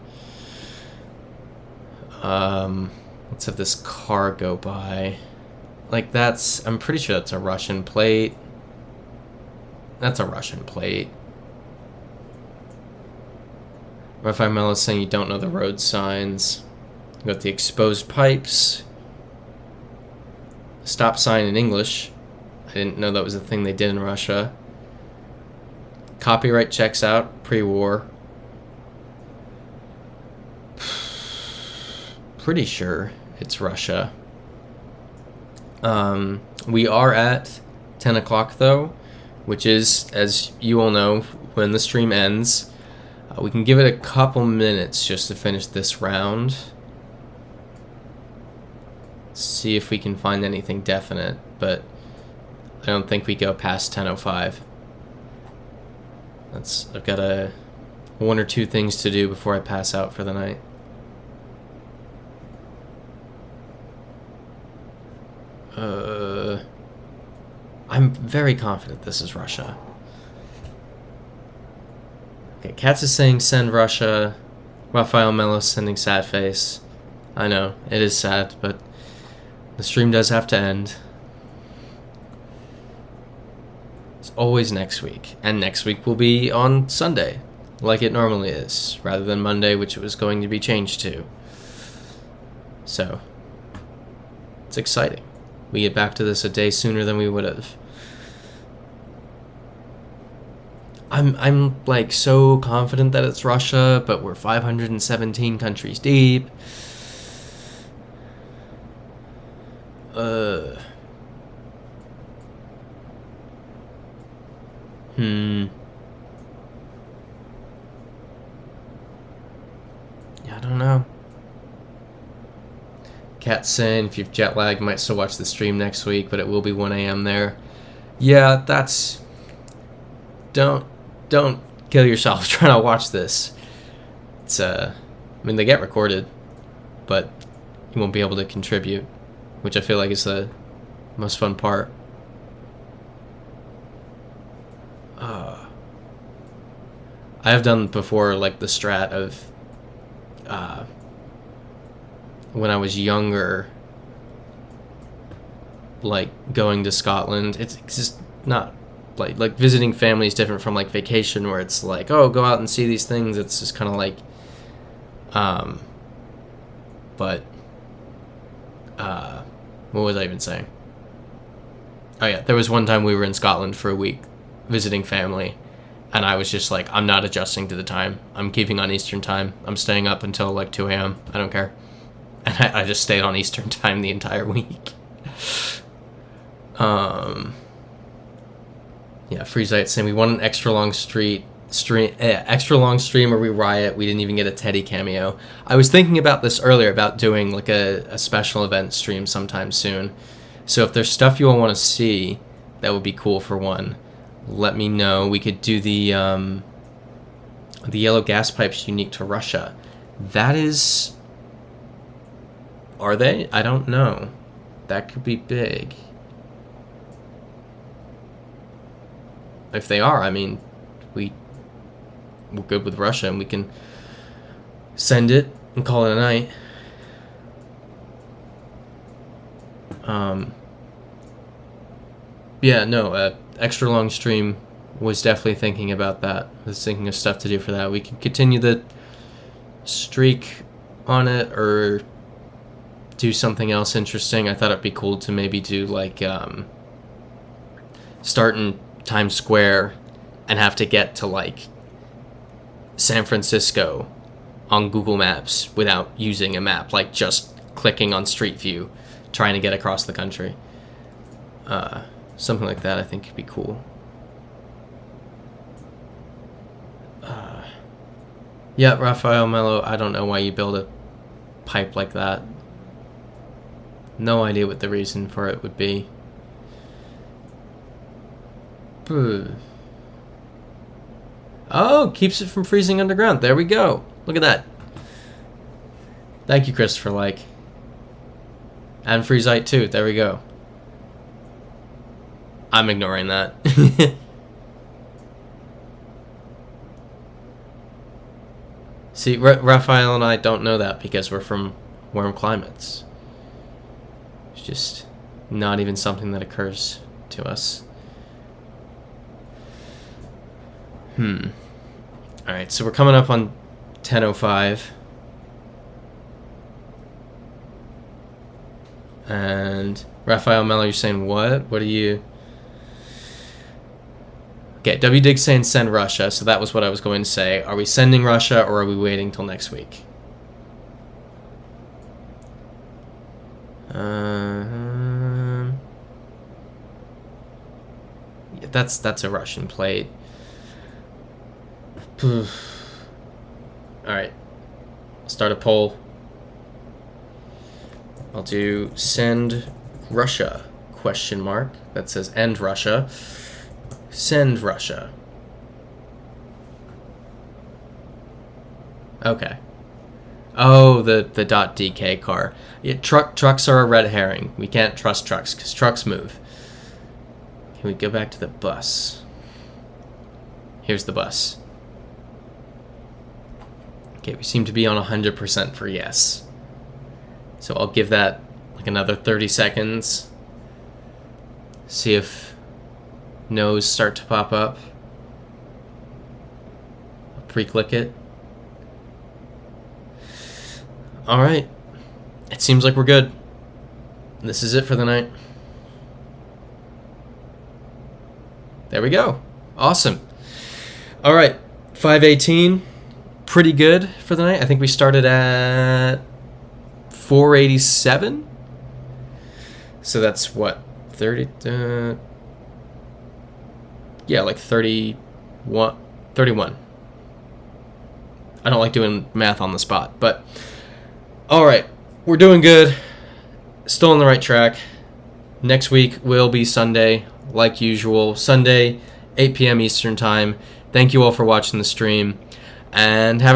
Let's have this car go by. Like, that's... I'm pretty sure that's a Russian plate. That's a Russian plate. Rafael Mello is saying you don't know the road signs. You got the exposed pipes. Stop sign in English. I didn't know that was a thing they did in Russia. Copyright checks out, pre-war. Pretty sure it's Russia. We are at 10 o'clock though, which is, as you all know, when the stream ends. We can give it a couple minutes just to finish this round. See if we can find anything definite, but I don't think we go past 10:05. I've got 1 or 2 things to do before I pass out for the night. I'm very confident this is Russia. Okay, Katz is saying send Russia. Raphael Mello sending sad face. I know, it is sad, but the stream does have to end. It's always next week, and next week will be on Sunday, like it normally is, rather than Monday, which it was going to be changed to. So, it's exciting. We get back to this a day sooner than we would have. I'm like so confident that it's Russia, but we're 517 countries deep. Yeah, I don't know. Cat's saying if you've jet lag, you might still watch the stream next week, but it will be 1 a.m. there. Yeah, that's... Don't kill yourself trying to watch this. It's, I mean, they get recorded, but you won't be able to contribute, which I feel like is the most fun part. I have done before, like, the strat of, when I was younger, like, going to Scotland. It's just not, like visiting family is different from, like, vacation, where it's like, oh, go out and see these things. It's just kind of like, but, what was I even saying? Oh yeah, there was one time we were in Scotland for a week visiting family, and I was just like, I'm not adjusting to the time. I'm keeping on Eastern time. I'm staying up until like 2 a.m. I don't care. And I just stayed on Eastern time the entire week. Yeah, Freezite saying we want an extra long stream or we riot. We didn't even get a Teddy cameo. I was thinking about this earlier, about doing like a special event stream sometime soon. So if there's stuff you all want to see, that would be cool for one. Let me know. We could do the yellow gas pipes unique to Russia. That is... Are they? I don't know. That could be big. If they are, I mean, we're good with Russia, and we can send it and call it a night. Yeah, no, extra long stream, was definitely thinking about that. I was thinking of stuff to do for that. We could continue the streak on it, or do something else interesting. I thought it'd be cool to maybe do, like, start in Times Square and have to get to, like, San Francisco on Google Maps without using a map, like just clicking on Street View, trying to get across the country. Something like that I think could be cool. Yeah, Raphael Mello, I don't know why you build a pipe like that. No idea what the reason for it would be. Oh, keeps it from freezing underground. There we go. Look at that. Thank you, Christopher, like. And Freezite too. There we go. I'm ignoring that. See, Raphael and I don't know that because we're from warm climates. It's just not even something that occurs to us. Alright, so we're coming up on 10:05. And Raphael Mello, you're saying what? What are you... Okay, WDig's saying send Russia, so that was what I was going to say. Are we sending Russia, or are we waiting till next week? Yeah, that's a Russian plate. Alright. Start a poll. I'll do send Russia, question mark. That says end Russia. Send Russia. Okay. Oh, the .dk car. Yeah, trucks are a red herring. We can't trust trucks because trucks move. Can we go back to the bus? Here's the bus. Okay, we seem to be on 100% for yes. So I'll give that like another 30 seconds. See if no's start to pop up. I'll pre-click it. All right. It seems like we're good. This is it for the night. There we go. Awesome. All right. 518. Pretty good for the night. I think we started at 487. So that's what? 30? Yeah, like 31. 31. I don't like doing math on the spot, but all right. We're doing good. Still on the right track. Next week will be Sunday, like usual. Sunday, 8 p.m. Eastern Time. Thank you all for watching the stream, and have a great